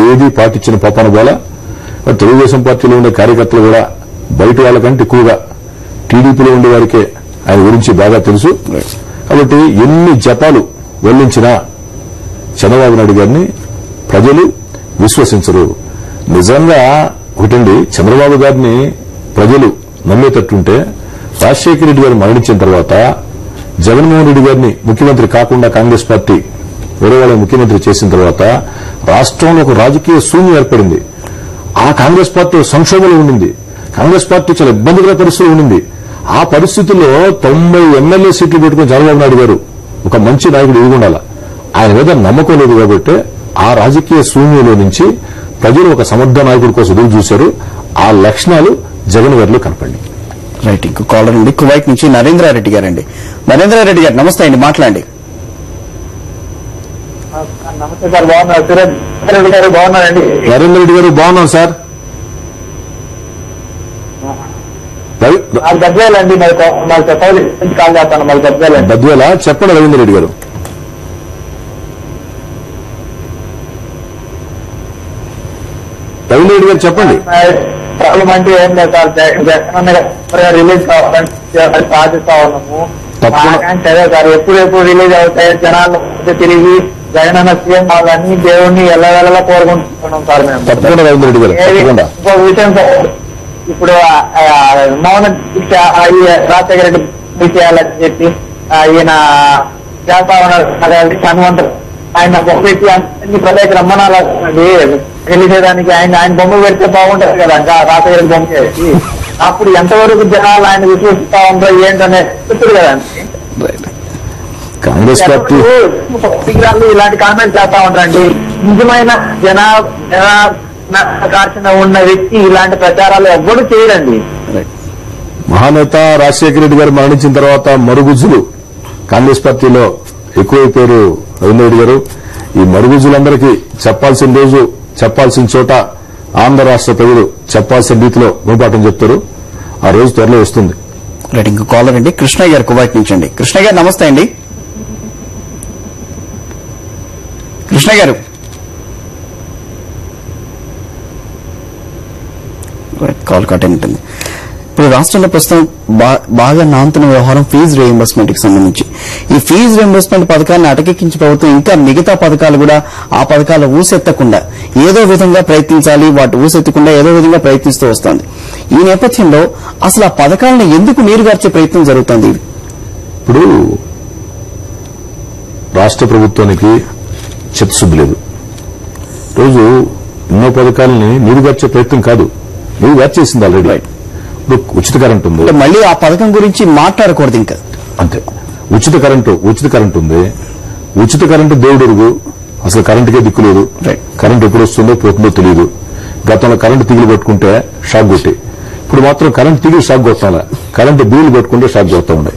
Speaker 2: ఏది పాటించిన పాపాన పోలా. తెలుగుదేశం పార్టీలో ఉండే కార్యకర్తలు కూడా బయట వాళ్ళకంటే ఎక్కువగా టీడీపీలో ఉండే వారికే ఆయన గురించి బాగా తెలుసు. కాబట్టి ఎన్ని జపాలు వెల్లించినా చంద్రబాబు నాయుడు గారిని ప్రజలు విశ్వసించరు. నిజంగా ఒకటండి, చంద్రబాబు గారిని ప్రజలు నమ్మేటట్టుంటే రాజశేఖర రెడ్డి గారు మరణించిన తర్వాత జగన్మోహన్ రెడ్డి గారిని ముఖ్యమంత్రి కాకుండా కాంగ్రెస్ పార్టీ వేరే వాళ్ళ ముఖ్యమంత్రి చేసిన తర్వాత రాష్ట్రంలో ఒక రాజకీయ శూన్యం ఏర్పడింది. ఆ కాంగ్రెస్ పార్టీ సంక్షోభంలో ఉండింది. కాంగ్రెస్ పార్టీ చాలా ఇబ్బందికర పరిస్థితుల్లో ఉండింది. ఆ పరిస్థితుల్లో 90 ఎమ్మెల్యే సీట్లు పెట్టుకుని చంద్రబాబు నాయుడు గారు ఒక మంచి నాయకుడు ఎదుగుండాల. ఆయన మీద నమ్మకం లేదు కాబట్టి ఆ రాజకీయ శూన్యంలో నుంచి ప్రజలు ఒక సమర్థ నాయకుడి కోసం ఎదురు చూశారు. ఆ లక్షణాలు జగన్ గారిలో కనపడి.
Speaker 1: రైట్. ఇంకో కాలర్ అండి, కువైట్ నుంచి నరేంద్రారెడ్డి గారండి. నరేంద్రారెడ్డి గారు నమస్తే అండి, మాట్లాడండి.
Speaker 3: నమస్తే సార్, బాగున్నారు? సురేష్ రెడ్డి గారు బాగున్నారండి?
Speaker 2: నరేంద్ర రెడ్డి గారు బాగున్నాం సార్.
Speaker 3: నాకు బద్వేలండి, నాకు చెప్పాలి కాల్ చేస్తాను. మాకు బద్వేలండి.
Speaker 2: బద్వేల చెప్పండి రవీంద్ర రెడ్డి గారు. రవీంద్ర రెడ్డి గారు చెప్పండి.
Speaker 3: ప్రాబ్లం అంటే ఏం లేదు సార్, జగన్ రిలీజ్ కావాలని సాధిస్తా ఉన్నాము. సరే సార్, ఎప్పుడు రిలీజ్ అవుతాయి, జనాలు తిరిగి జగన్ అన్న సీఎం కావాలని దేవుణ్ణి ఎల్లవెల్లలా కోరుకుంటున్నాం సార్ మేము.
Speaker 2: తప్పకుండా రవీంద్ర రెడ్డి గారు.
Speaker 3: ఇంకో విషయం సార్, ఇప్పుడు మౌన దీక్ష రాజశేఖర రెడ్డి చేయాలని చెప్పి ఈయన చేస్తా ఉన్నారు. హనుమంతుడు ఆయన బొమ్మ పెట్టి అన్ని ప్రజలకు రమ్మనాలండి తెలిసేదానికి. ఆయన బొమ్మ పెడితే బాగుంటది కదా, రాజశేఖర రెడ్డి బొమ్మ చేసి. అప్పుడు ఎంతవరకు జనాలు ఆయన విశ్వసిస్తా ఉంటారో ఏంటనే చెప్తారు కదండి.
Speaker 2: కాంగ్రెస్ పార్టీ
Speaker 3: ఇలాంటి కామెంట్స్ చేస్తా ఉంటారండి. నిజమైన జనాకర్షణ ఉన్న వ్యక్తి ఇలాంటి ప్రచారాలు ఎవ్వరు చేయరండి.
Speaker 2: మహానేత రాజశేఖర రెడ్డి గారు మరణించిన తర్వాత మరుగుజ్జులు కాంగ్రెస్ పార్టీలో ఎక్కువైపోయారు రవీంద్ర రెడ్డి గారు. ఈ మరుగుజ్జులందరికీ చెప్పాల్సిన రోజు చెప్పాల్సిన చోట ఆంధ్ర రాష్ట్ర ప్రజలు చెప్పాల్సిన రీతిలో గుణపాఠం చెప్తారు. ఆ రోజు త్వరలో వస్తుంది.
Speaker 1: రైట్. ఇంకో కాలర్ అండి, కృష్ణయ్య గారు కువైట్ నుంచి అండి. కృష్ణయ్య గారు నమస్తే అండి. కృష్ణయ్య గారు కాల్ కట్ అయి ఉంటుంది. ఇప్పుడు రాష్ట్రంలో ప్రస్తుతం బాగా నాంతున్న వ్యవహారం ఫీజు రీయింబర్స్మెంట్ కి సంబంధించి. ఈ ఫీజు రీయింబర్స్మెంట్ పథకాన్ని అటకెక్కించి ప్రభుత్వం ఇంకా మిగతా పథకాలు కూడా ఆ పథకాలు ఊసెత్తకుండా ఏదో విధంగా ప్రయత్నించాలి, వాటి ఊసెత్తకుండా ఏదో విధంగా ప్రయత్నిస్తూ వస్తోంది. ఈ నేపథ్యంలో అసలు ఆ పథకాలను ఎందుకు నీరుగార్చే ప్రయత్నం జరుగుతోంది?
Speaker 2: ఇప్పుడు రాష్ట్ర ప్రభుత్వానికి చిత్తశుద్ధి లేదు. రోజు ఎన్నో పథకాలని నీరుగార్చే ప్రయత్నం కాదు, నీరుగార్చేసింది ఆల్రెడీ. ఇప్పుడు ఉచిత కరెంట్ ఉంది,
Speaker 1: మళ్ళీ ఆ పథకం గురించి మాట్లాడకూడదు ఇంకా.
Speaker 2: అంతే. ఉచిత కరెంటు ఉంది. ఉచిత కరెంటు దేవుడెరుగు, అసలు కరెంటుకే దిక్కు లేదు. కరెంటు ఎప్పుడు వస్తుందో పోతుందో తెలియదు. గతంలో కరెంటు తిగిలి పెట్టుకుంటే షాక్ కొట్టి, ఇప్పుడు మాత్రం కరెంటు తిగిలి షాక్ కొట్టాల. కరెంటు బిల్లులు పెట్టుకుంటే షాక్ కొడతా ఉండే.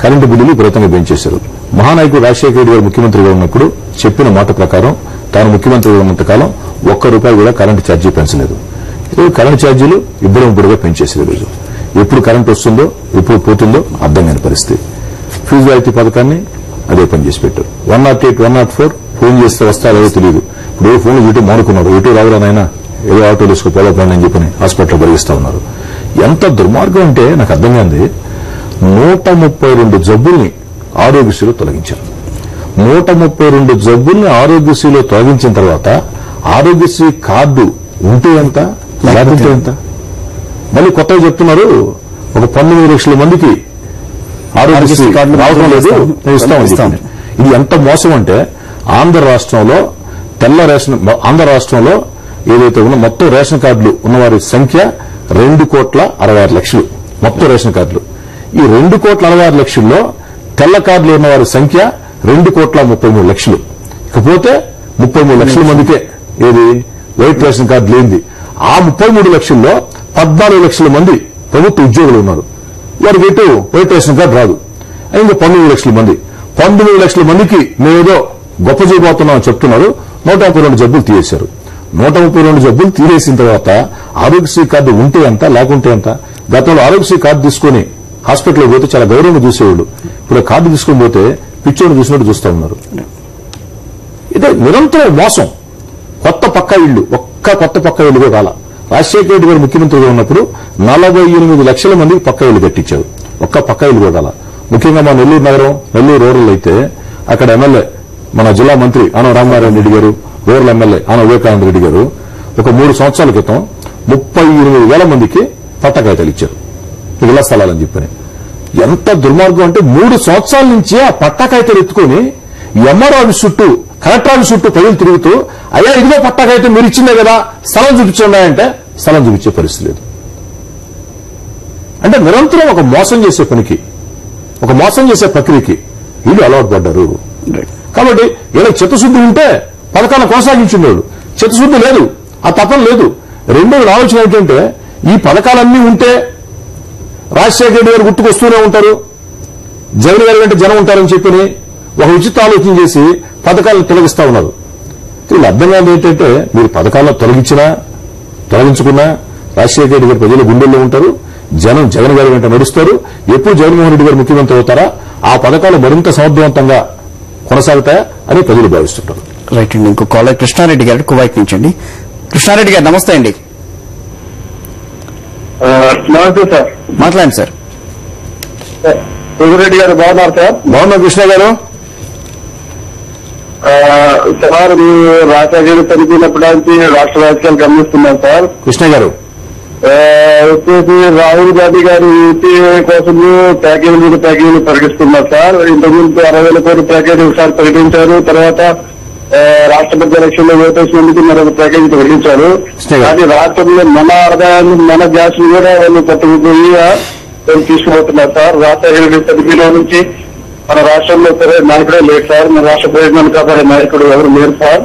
Speaker 2: కరెంటు బిల్లులు విపరీతంగా పెంచేశారు. మహానాయకుడు రాజశేఖర రెడ్డి గారు ముఖ్యమంత్రిగా ఉన్నప్పుడు చెప్పిన మాట ప్రకారం తాను ముఖ్యమంత్రిగా ఉన్నంత కాలం ₹1 కూడా కరెంటు ఛార్జీ పెంచలేదు. ఈరోజు కరెంటు ఛార్జీలు ఇబ్బడిగా పెంచేశారు. ఈరోజు ఎప్పుడు కరెంటు వస్తుందో ఎప్పుడు పోతుందో అర్థం కాని పరిస్థితి. ఫీజు రాయితీ పథకాన్ని అదే పని చేసి పెట్టారు. 108, 104 ఫోన్ చేస్తే వస్తారో తెలియదు. ఇప్పుడు ఫోన్లు ఇటు మానుకున్నారు. ఇటు రావురానైనా ఏదో ఆటోలు వేసుకో పోలపండి అని చెప్పని హాస్పిటల్లో పరిగిస్తా ఉన్నారు. ఎంత దుర్మార్గం అంటే నాకు అర్థం కాంది. 132 జబ్బుల్ని ఆరోగ్యశ్రీలో తొలగించారు. 132 జబ్బుల్ని ఆరోగ్యశ్రీలో తొలగించిన తర్వాత ఆరోగ్యశ్రీ కార్డు ఉంటే ఎంత, లేకుంటే ఎంత? మళ్ళీ కొత్తగా చెప్తున్నారు ఒక 19 లక్షల మందికి ఆరోగ్యశ్రీ కార్డు రావడం లేదు, ఇస్తాం. ఇది ఎంత మోసం అంటే ఆంధ్ర రాష్ట్రంలో ఆంధ్ర రాష్ట్రంలో ఏదైతే ఉన్న మొత్తం రేషన్ కార్డులు ఉన్నవారి సంఖ్య 2,66,00,000 మొత్తం రేషన్ కార్డులు. ఈ 2,66,00,000లో తెల్ల కార్డులు ఉన్నవారి సంఖ్య 2,33,00,000. ఇకపోతే 33 లక్షల మందికే ఏది వైట్ రేషన్ కార్డు లేనిది. ఆ 33 లక్షల్లో 14 లక్షల మంది ప్రభుత్వ ఉద్యోగులు ఉన్నారు. వారికి ఎటు వైట్ రేషన్ కార్డు రాదు. ఇంకా 19 లక్షల మంది 19 లక్షల మందికి మేమేదో గొప్ప చేయబోతున్నామని చెప్తున్నారు. 132 జబ్బులు తీసేశారు. 132 జబ్బులు తీసేసిన తర్వాత ఆరోగ్యశ్రీ కార్డు ఉంటే ఎంత, లేకుంటే ఎంత? గతంలో ఆరోగ్యశ్రీ కార్డు తీసుకుని హాస్పిటల్కి పోతే చాలా గౌరవంగా చూసేవాళ్ళు. ఇప్పుడు కార్డు తీసుకుని పోతే పిచ్చోడు చూసినట్టు చూస్తా ఉన్నారు. ఇదే నిరంతరం మోసం. కొత్త పక్కా ఇళ్లు, ఒక్క కొత్త పక్కా ఇళ్లుగా కాల. రాజశేఖర రెడ్డి గారు ముఖ్యమంత్రిగా ఉన్నప్పుడు 48 లక్షల మందికి పక్కా ఇళ్లు కట్టించారు. ఒక్క పక్కా ఇళ్లు కాల. ముఖ్యంగా మా నెల్లూరు నగరం, నెల్లూరు రూరల్ అయితే అక్కడ ఎమ్మెల్యే మన జిల్లా మంత్రి ఆనం రామనారాయణ రెడ్డి గారు, రూరల్ ఎమ్మెల్యే ఆనం వివేకానంద రెడ్డి గారు ఒక 3 సంవత్సరాల క్రితం 38,000 మందికి పట్టకాయితాలు ఇచ్చారు ఇళ్ల స్థలాలని చెప్పని. ఎంత దుర్మార్గం అంటే 3 సంవత్సరాల నుంచి ఆ పట్టకాయితాలు ఎత్తుకొని ఎంఆర్ఓ ఆఫీస్ చుట్టూ, కలెక్టర్ ఆఫీస్ చుట్టూ ప్రజలు తిరుగుతూ అయ్యా ఇదిగో పట్టకాయితం మీరు ఇచ్చిందే కదా, స్థలం చూపించున్నాయంటే స్థలం చూపించే పరిస్థితి లేదు. అంటే నిరంతరం ఒక మోసం చేసే పనికి, ఒక మోసం చేసే ప్రక్రియకి వీళ్ళు అలవాటు పడ్డారు. కాబట్టి వీళ్ళకి చిత్తశుద్ధి ఉంటే పథకాలను కొనసాగించుండేవాళ్ళు. చిత్తశుద్ధి లేదు, ఆ తపన లేదు. రెండోది ఆలోచన ఏంటంటే ఈ పథకాలన్నీ ఉంటే రాజశేఖర రెడ్డి గారు గుర్తుకొస్తూనే ఉంటారు, జగన్ గారి వెంట జనం ఉంటారని చెప్పి ఒక ఉచిత ఆలోచన చేసి పథకాలను తొలగిస్తా ఉన్నారు. వీళ్ళు అర్థం కాదు ఏంటంటే మీరు పథకాలను తొలగించుకున్నా రాజశేఖర రెడ్డి గారు ప్రజల గుండెల్లో ఉంటారు, జనం జగన్ గారి వెంట నడుస్తారు. ఎప్పుడు జగన్మోహన్ రెడ్డి గారు ముఖ్యమంత్రి అవుతారా ఆ పథకాలు మరింత సమర్థవంతంగా కొనసాగుతాయా అని ప్రజలు భావిస్తుంటారు.
Speaker 1: రైట్ అండి. ఇంకో కాలర్ కృష్ణారెడ్డి గారు కువైట్ నుంచి అండి. కృష్ణారెడ్డి గారు నమస్తే అండి.
Speaker 3: నమస్తే సార్.
Speaker 1: మాట్లాడండి సార్.
Speaker 3: రెడ్డి గారు బాగున్నారు సార్?
Speaker 2: బాగున్నారు కృష్ణ గారు.
Speaker 3: సార్ మీ రాజశేఖర్ చనిపోయినప్పటి నుంచి రాష్ట్ర రాజకీయాలు గమనిస్తున్నాం సార్.
Speaker 2: కృష్ణ గారు
Speaker 3: వచ్చేసి రాహుల్ గాంధీ గారు యూపీ కోసం ప్యాకేజీలు ప్రకటిస్తున్నారు సార్. ఇంతకుముందు 60,000 కోట్ల ప్యాకేజీ ఒకసారి ప్రకటించారు. తర్వాత రాష్ట్రపతి ఎలక్షన్ లో ఓటేసినందుకు మరొక ప్యాకేజీ ప్రకటించారు. కానీ రాష్ట్రంలో మన ఆదాయాన్ని, మన గ్యాస్ కూడా వాళ్ళు పట్టుకుపోయి తీసుకుపోతున్నారు సార్. రాజశేఖర రెడ్డి చనిపోయిన నుంచి మన రాష్ట్రంలో నాయకుడే లేదు సార్. మన రాష్ట్ర ప్రయోజనాలు కాపాడే నాయకుడు ఎవరు లేరు సార్.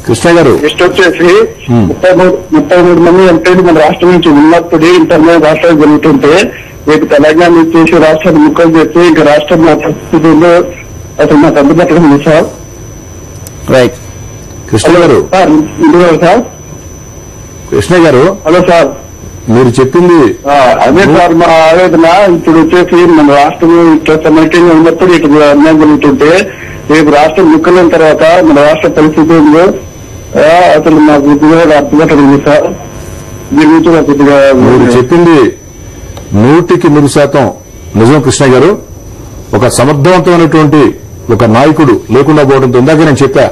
Speaker 2: కృష్ణ గారు
Speaker 3: నెక్స్ట్ వచ్చేసి 33 మంది ఎంపీలు మన రాష్ట్రం నుంచి ఉన్నప్పుడు ఇంటర్నల్ రాష్ట్రాలు జరుగుతుంటే రేపు తెలంగాణ ఇచ్చేసి రాష్ట్రాన్ని ముక్కలు చేస్తే ఇంకా రాష్ట్రం పరిస్థితుల్లో అసలు నాకు అందుబాటులో ఉంది సార్.
Speaker 2: రైట్ కృష్ణ గారు.
Speaker 3: సార్ ఇందులో సార్.
Speaker 2: కృష్ణ గారు
Speaker 3: హలో సార్.
Speaker 2: మీరు చెప్పింది
Speaker 3: అదే సార్ మా ఆవేదన. ఇప్పుడు వచ్చేసి మన రాష్ట్రం ఇట్లా సమైక్యంగా ఉన్నప్పుడు ఇటు అన్యాయం జరుగుతుంటే రేపు రాష్ట్రం ముక్కలైన తర్వాత మన రాష్ట్ర పరిస్థితుల్లో అసలు మాకు అర్థమవుతుంది ఉంది సార్. దీని గురించి నాకు కొద్దిగా
Speaker 2: మీరు చెప్పింది 100% నిజం కృష్ణ గారు. ఒక సమర్థవంతమైనటువంటి ఒక నాయకుడు లేకుండా పోవడంతో ఇందాక నేను చెప్పా,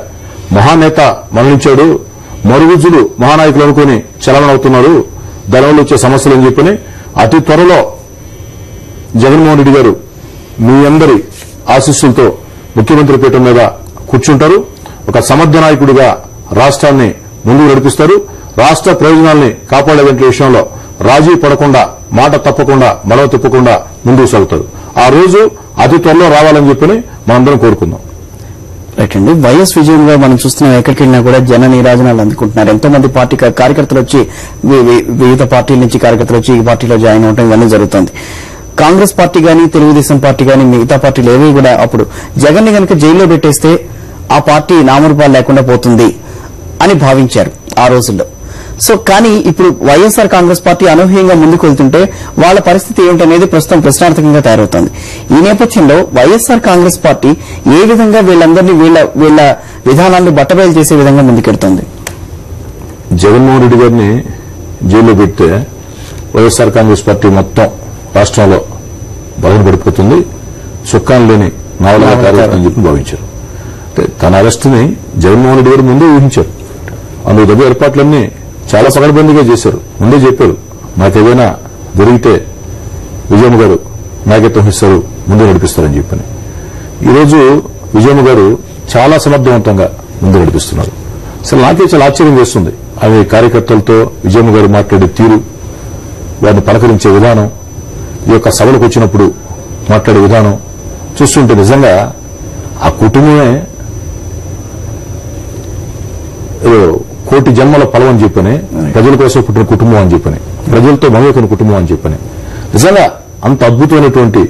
Speaker 2: మహానేత మరణించాడు, మరుగుజులు మహానాయకులు అనుకుని చలనవుతున్నారు, దానివల్ల వచ్చే సమస్యలు అని చెప్పని అతి త్వరలో జగన్మోహన్ రెడ్డి గారు మీ అందరి ఆశీస్సులతో ముఖ్యమంత్రి పీఠం మీద కూర్చుంటారు. ఒక సమర్థ నాయకుడిగా రాష్ట్రాన్ని ముందుకు నడిపిస్తారు. రాష్ట్ర ప్రయోజనాల్ని కాపాడే విషయంలో రాజీ పడకుండా, మాట తప్పకుండా, మడవ తిప్పకుండా ముందుకు సాగుతారు. ఆ రోజు అతి త్వరలో రావాలని చెప్పని మనందరం కోరుకుందాం.
Speaker 1: రైట్ అండి. వైఎస్ విజయన్ గారు మనం చూస్తున్నాం, ఎక్కడికి వెళ్ళినా కూడా జన నీరాజనాలు అందుకుంటున్నారు. ఎంతో మంది పార్టీ కార్యకర్తలు వచ్చి వివిధ పార్టీల నుంచి కార్యకర్తలు వచ్చి ఈ పార్టీలో జాయిన్ అవడం ఇవన్నీ జరుగుతుంది. కాంగ్రెస్ పార్టీ గానీ, తెలుగుదేశం పార్టీ గానీ, మిగతా పార్టీలు ఏవి కూడా అప్పుడు జగన్ ని కనుక జైల్లో పెట్టేస్తే ఆ పార్టీ నామరూపాలు లేకుండా పోతుంది అని భావించారు ఆ రోజుల్లో. సో కానీ ఇప్పుడు వైఎస్ఆర్ కాంగ్రెస్ పార్టీ అనూహ్యంగా ముందుకు వెళ్తుంటే వాళ్ళ పరిస్థితి ఏమిటనేది ప్రస్తుతం ప్రశ్నార్థకంగా తయారవుతోంది. ఈ నేపథ్యంలో వైఎస్ఆర్ కాంగ్రెస్ పార్టీ ఏ విధంగా వీళ్ళందరినీ వీళ్ళ విధానాన్ని బట్టబయలు చేసే విధంగా ముందుకెడుతోంది?
Speaker 2: జగన్మోహన్ రెడ్డి గారిని జైల్లో పెడితే వైఎస్ఆర్ కాంగ్రెస్ పార్టీ మొత్తం రాష్ట్రంలో బలహీన పడిపోతుంది, చుక్కాను లేని నావలగా తయారవుతుందని చెప్పి భావించారు. అంటే తన అరెస్టుని జగన్మోహన్ రెడ్డి గారు ముందే ఊహించారు. అందుకు తగ్గ ఏర్పాట్లన్నీ చాలా పకడ్బందీగా చేశారు. ముందే చెప్పారు, నాకేదైనా జరిగితే విజయమ్మ గారు నాయకత్వం ఇస్తారు, ముందే నడిపిస్తారని చెప్పని. ఈరోజు విజయమ్మ గారు చాలా సమర్థవంతంగా ముందు నడిపిస్తున్నారు. అసలు నాకే చాలా ఆశ్చర్యం చేస్తుంది ఆమె కార్యకర్తలతో విజయమ్మ గారు మాట్లాడే తీరు, వారిని పలకరించే విధానం, ఈ యొక్క సభలకు వచ్చినప్పుడు మాట్లాడే విధానం చూస్తుంటే నిజంగా ఆ కుటుంబమే కోటి జన్మల ఫలం అని చెప్పని, ప్రజల కోసం పుట్టిన కుటుంబం అని చెప్పని, ప్రజలతో మమేకైన కుటుంబం అని చెప్పని, నిజంగా అంత అద్భుతమైనటువంటి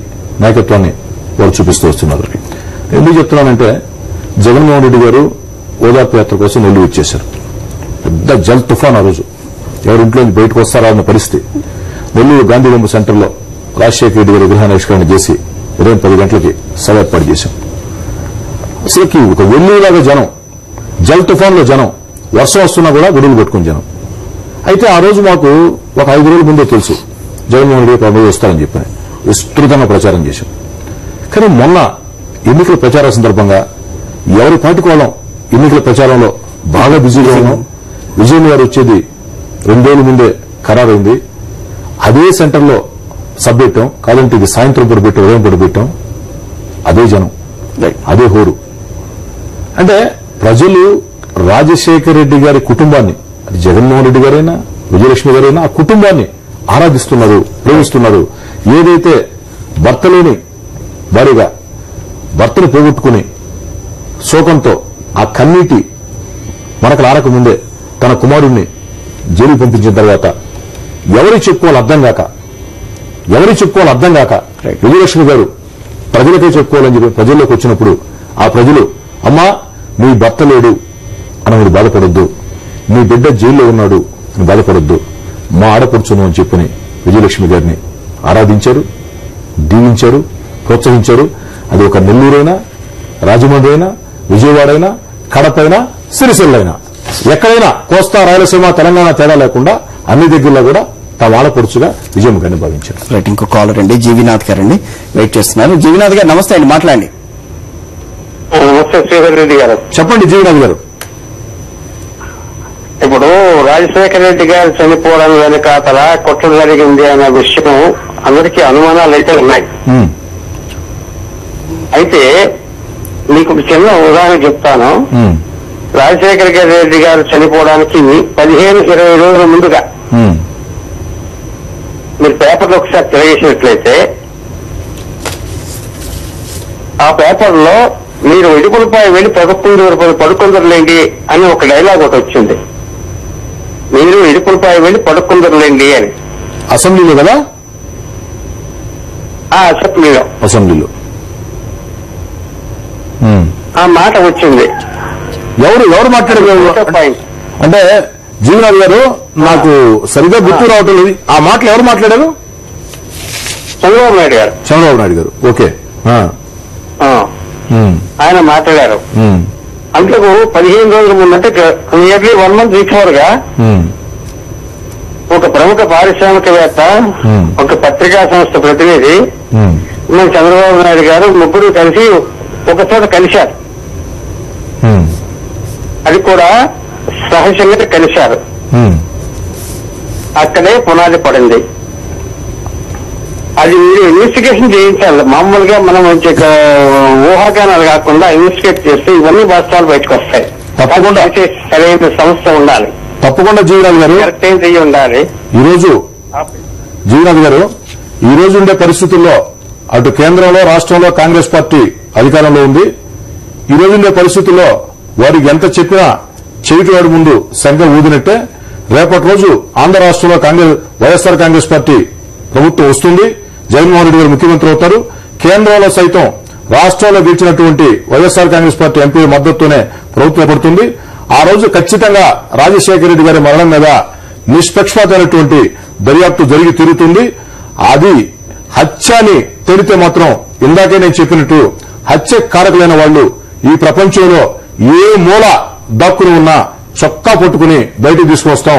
Speaker 2: నాయకత్వాన్ని వారు చూపిస్తూ వస్తున్నారు. ఎందుకు చెప్తున్నానంటే జగన్మోహన్ రెడ్డి గారు ఓదార్పు యాత్ర కోసం నెల్లూరు వచ్చేశారు. పెద్ద జల్ తుఫాన్ ఆ రోజు, ఎవరింట్లో బయటకు వస్తారా అన్న పరిస్థితి. నెల్లూరు గాంధీబొమ్మ సెంటర్లో రాజశేఖర రెడ్డి గారి విగ్రహావిష్కరణ చేసి ఉదయం 10 గంటలకి సభ ఏర్పాటు చేశాం. అసలుకి ఒక వెల్లులాగా జనం, జల్ తుఫాన్లో జనం, వర్షం వస్తున్నా కూడా గొడుగులు పట్టుకుని జనం. అయితే ఆ రోజు మాకు ఒక 5 రోజుల ముందే తెలుసు జగన్మోహన్ రెడ్డి గారు వస్తారని చెప్పని విస్తృతంగా ప్రచారం చేశాం. కానీ మొన్న ఎన్నికల ప్రచార సందర్భంగా ఎవరి పార్టీ కోణం ఎన్నికల ప్రచారంలో బాగా బిజీగా ఉన్నాం. విజయన్ గారు వచ్చేది 2 రోజుల ముందే ఖరారైంది. అదే సెంటర్లో సభ పెట్టాం, కాదంటే ఇది సాయంత్రం పూట పెట్టాం, ఉదయం పూట పెట్టాం. అదే జనం, అదే హోరు. అంటే ప్రజలు రాజశేఖర రెడ్డి గారి కుటుంబాన్ని, అది జగన్మోహన్ రెడ్డి గారైనా విజయలక్ష్మి గారైనా, ఆ కుటుంబాన్ని ఆరాధిస్తున్నారు, ప్రేమిస్తున్నారు. ఏదైతే భర్త లేని భారీగా భర్తను పోగొట్టుకుని శోకంతో ఆ కన్నీటి మనకు ఆరకముందే తన కుమారుణ్ణి జైలు పంపించిన తర్వాత ఎవరికి చెప్పుకోవాలి అర్థం కాక విజయలక్ష్మి గారు ప్రజలకే చెప్పుకోవాలని చెప్పి ప్రజల్లోకి వచ్చినప్పుడు ఆ ప్రజలు, అమ్మా మీ భర్త లేడు అని మీరు బాధపడొద్దు, మీ బిడ్డ జైల్లో ఉన్నాడు అని బాధపడొద్దు, మా ఆడపడుచును అని చెప్పని విజయలక్ష్మి గారిని ఆరాధించారు, దీవించారు, ప్రోత్సహించారు. అది ఒక నెల్లూరైనా, రాజమండ్రి అయినా, విజయవాడ అయినా, కడపైనా, సిరిసిల్లైనా, ఎక్కడైనా కోస్తా, రాయలసీమ, తెలంగాణ తేడా లేకుండా అన్ని దగ్గరలో కూడా తమ ఆడపడుచుగా విజయమ్మ గారిని భావించారు.
Speaker 1: రైట్, ఇంకో కాలర్ అండి, జీవీనాథ్ గారు అండి వెయిట్ చేస్తున్నారు. జీవీనాథ్ గారు నమస్తే అండి, మాట్లాడండి.
Speaker 3: నమస్తే శ్రీధర్ రెడ్డి గారు.
Speaker 2: చెప్పండి జీవీనాథ్ గారు.
Speaker 3: ఇప్పుడు రాజశేఖర రెడ్డి గారు చనిపోవడం వెనకాతల కుట్ర జరిగింది అనే విషయం అందరికీ అనుమానాలు అయితే ఉన్నాయి. అయితే మీకు చిన్న ఉదాహరణ చెప్తాను. రాజశేఖర రెడ్డి గారు చనిపోవడానికి 15-20 రోజుల ముందుగా మీరు పేపర్లో ఒకసారి తిరగేసినట్లయితే ఆ పేపర్లో మీరు ఇడుపులపై వెళ్లి పడుకుందరులేండి అని ఒక డైలాగ్ ఒకటి వచ్చింది. మీరు ఇడుపులపై వెళ్లి పడుకుందరులేండి అని.
Speaker 2: అసెంబ్లీలో కదా? అసెంబ్లీలో
Speaker 3: ఆ మాట వచ్చింది.
Speaker 2: ఎవరు మాట్లాడారు అంటే జీవనాథ్ గారు నాకు సరిగ్గా గుర్తు రావటం లేదు. ఆ మాటలు ఎవరు మాట్లాడారు?
Speaker 3: చంద్రబాబు నాయుడు గారు.
Speaker 2: ఓకే,
Speaker 3: ఆయన మాట్లాడారు. అందుకు 15 రోజుల ముందు, అంటే నియర్లీ 1 month బిఫోర్ గా ఒక ప్రముఖ పారిశ్రామికవేత్త, ఒక పత్రికా సంస్థ ప్రతినిధి, మన చంద్రబాబు నాయుడు గారు ముగ్గురు కలిసి ఒక చోట కలిశారు. అది కూడా రహస్యంగా కలిశారు. అక్కడే పునాది పడింది. అది మీరు ఇన్వెస్టిగేషన్ చేయించాలి. మామూలుగా మనం ఊహాగానాలు కాకుండా ఇన్వెస్టిగేట్ చేస్తే ఇవన్నీ వాస్తవాలు బయటకు వస్తాయి. తప్పకుండా సరైన సంస్థ ఉండాలి.
Speaker 2: తప్పకుండా జీవనాథ్ గారు
Speaker 3: ఉండాలి.
Speaker 2: ఈరోజు జీవనాథ్ గారు ఈ రోజు ఉండే పరిస్థితుల్లో అటు కేంద్రంలో, రాష్ట్రంలో కాంగ్రెస్ పార్టీ అధికారంలో ఉంది. ఈ రోజు ఉండే పరిస్థితుల్లో వారికి ఎంత చెప్పినా చెవిటివాడి ముందు శంఖ ఊదినట్టే. రేపటి రోజు ఆంధ్ర రాష్ట్రంలో వైఎస్ఆర్ కాంగ్రెస్ పార్టీ ప్రభుత్వం వస్తుంది. జగన్మోహన్ రెడ్డి గారు ముఖ్యమంత్రి అవుతారు. కేంద్రంలో సైతం రాష్ట్రంలో గెలిచినటువంటి వైఎస్ఆర్ కాంగ్రెస్ పార్టీ ఎంపీల మద్దతుతోనే ప్రభుత్వం ఏర్పడుతుంది. ఆ రోజు ఖచ్చితంగా రాజశేఖర రెడ్డి గారి మరణం మీద నిష్పక్షపాతమైనటువంటి దర్యాప్తు జరిగి తీరుతుంది. అది హత్య అని తేలితే మాత్రం ఇందాకే నేను చెప్పినట్టు హత్య కారకులైన వాళ్లు ఈ ప్రపంచంలో ఏ మూల దాక్కుని ఉన్నా చొక్కా పట్టుకుని బయటకు తీసుకొస్తాం.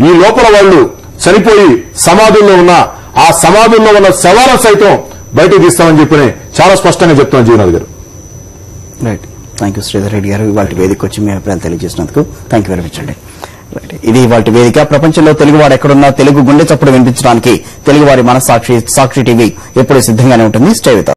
Speaker 2: ఈ లోపల వాళ్లు చనిపోయి సమాధుల్లో ఉన్న ఆ సమాధుల్లో ఉన్న శవాలను సైతం బయటకు తీస్తామని చెప్పి చాలా స్పష్టంగా చెప్తున్నాను జీవనాథ్ గారు.
Speaker 1: Right. Thank you Sridhar Reddy గారు, ఇవాళ వేదిక వచ్చి మీ అభిప్రాయం తెలియజేసినందుకు థ్యాంక్ యూ వెరీ మచ్ అండి. ఇది ఇవాళ వేదిక. ప్రపంచంలో తెలుగువాడు ఎక్కడున్నా తెలుగు గుండె చప్పుడు వినిపించడానికి తెలుగువారి మనస్సాక్షి సాక్షి టీవీ ఎప్పుడూ సిద్ధంగానే ఉంటుంది. Stay with us.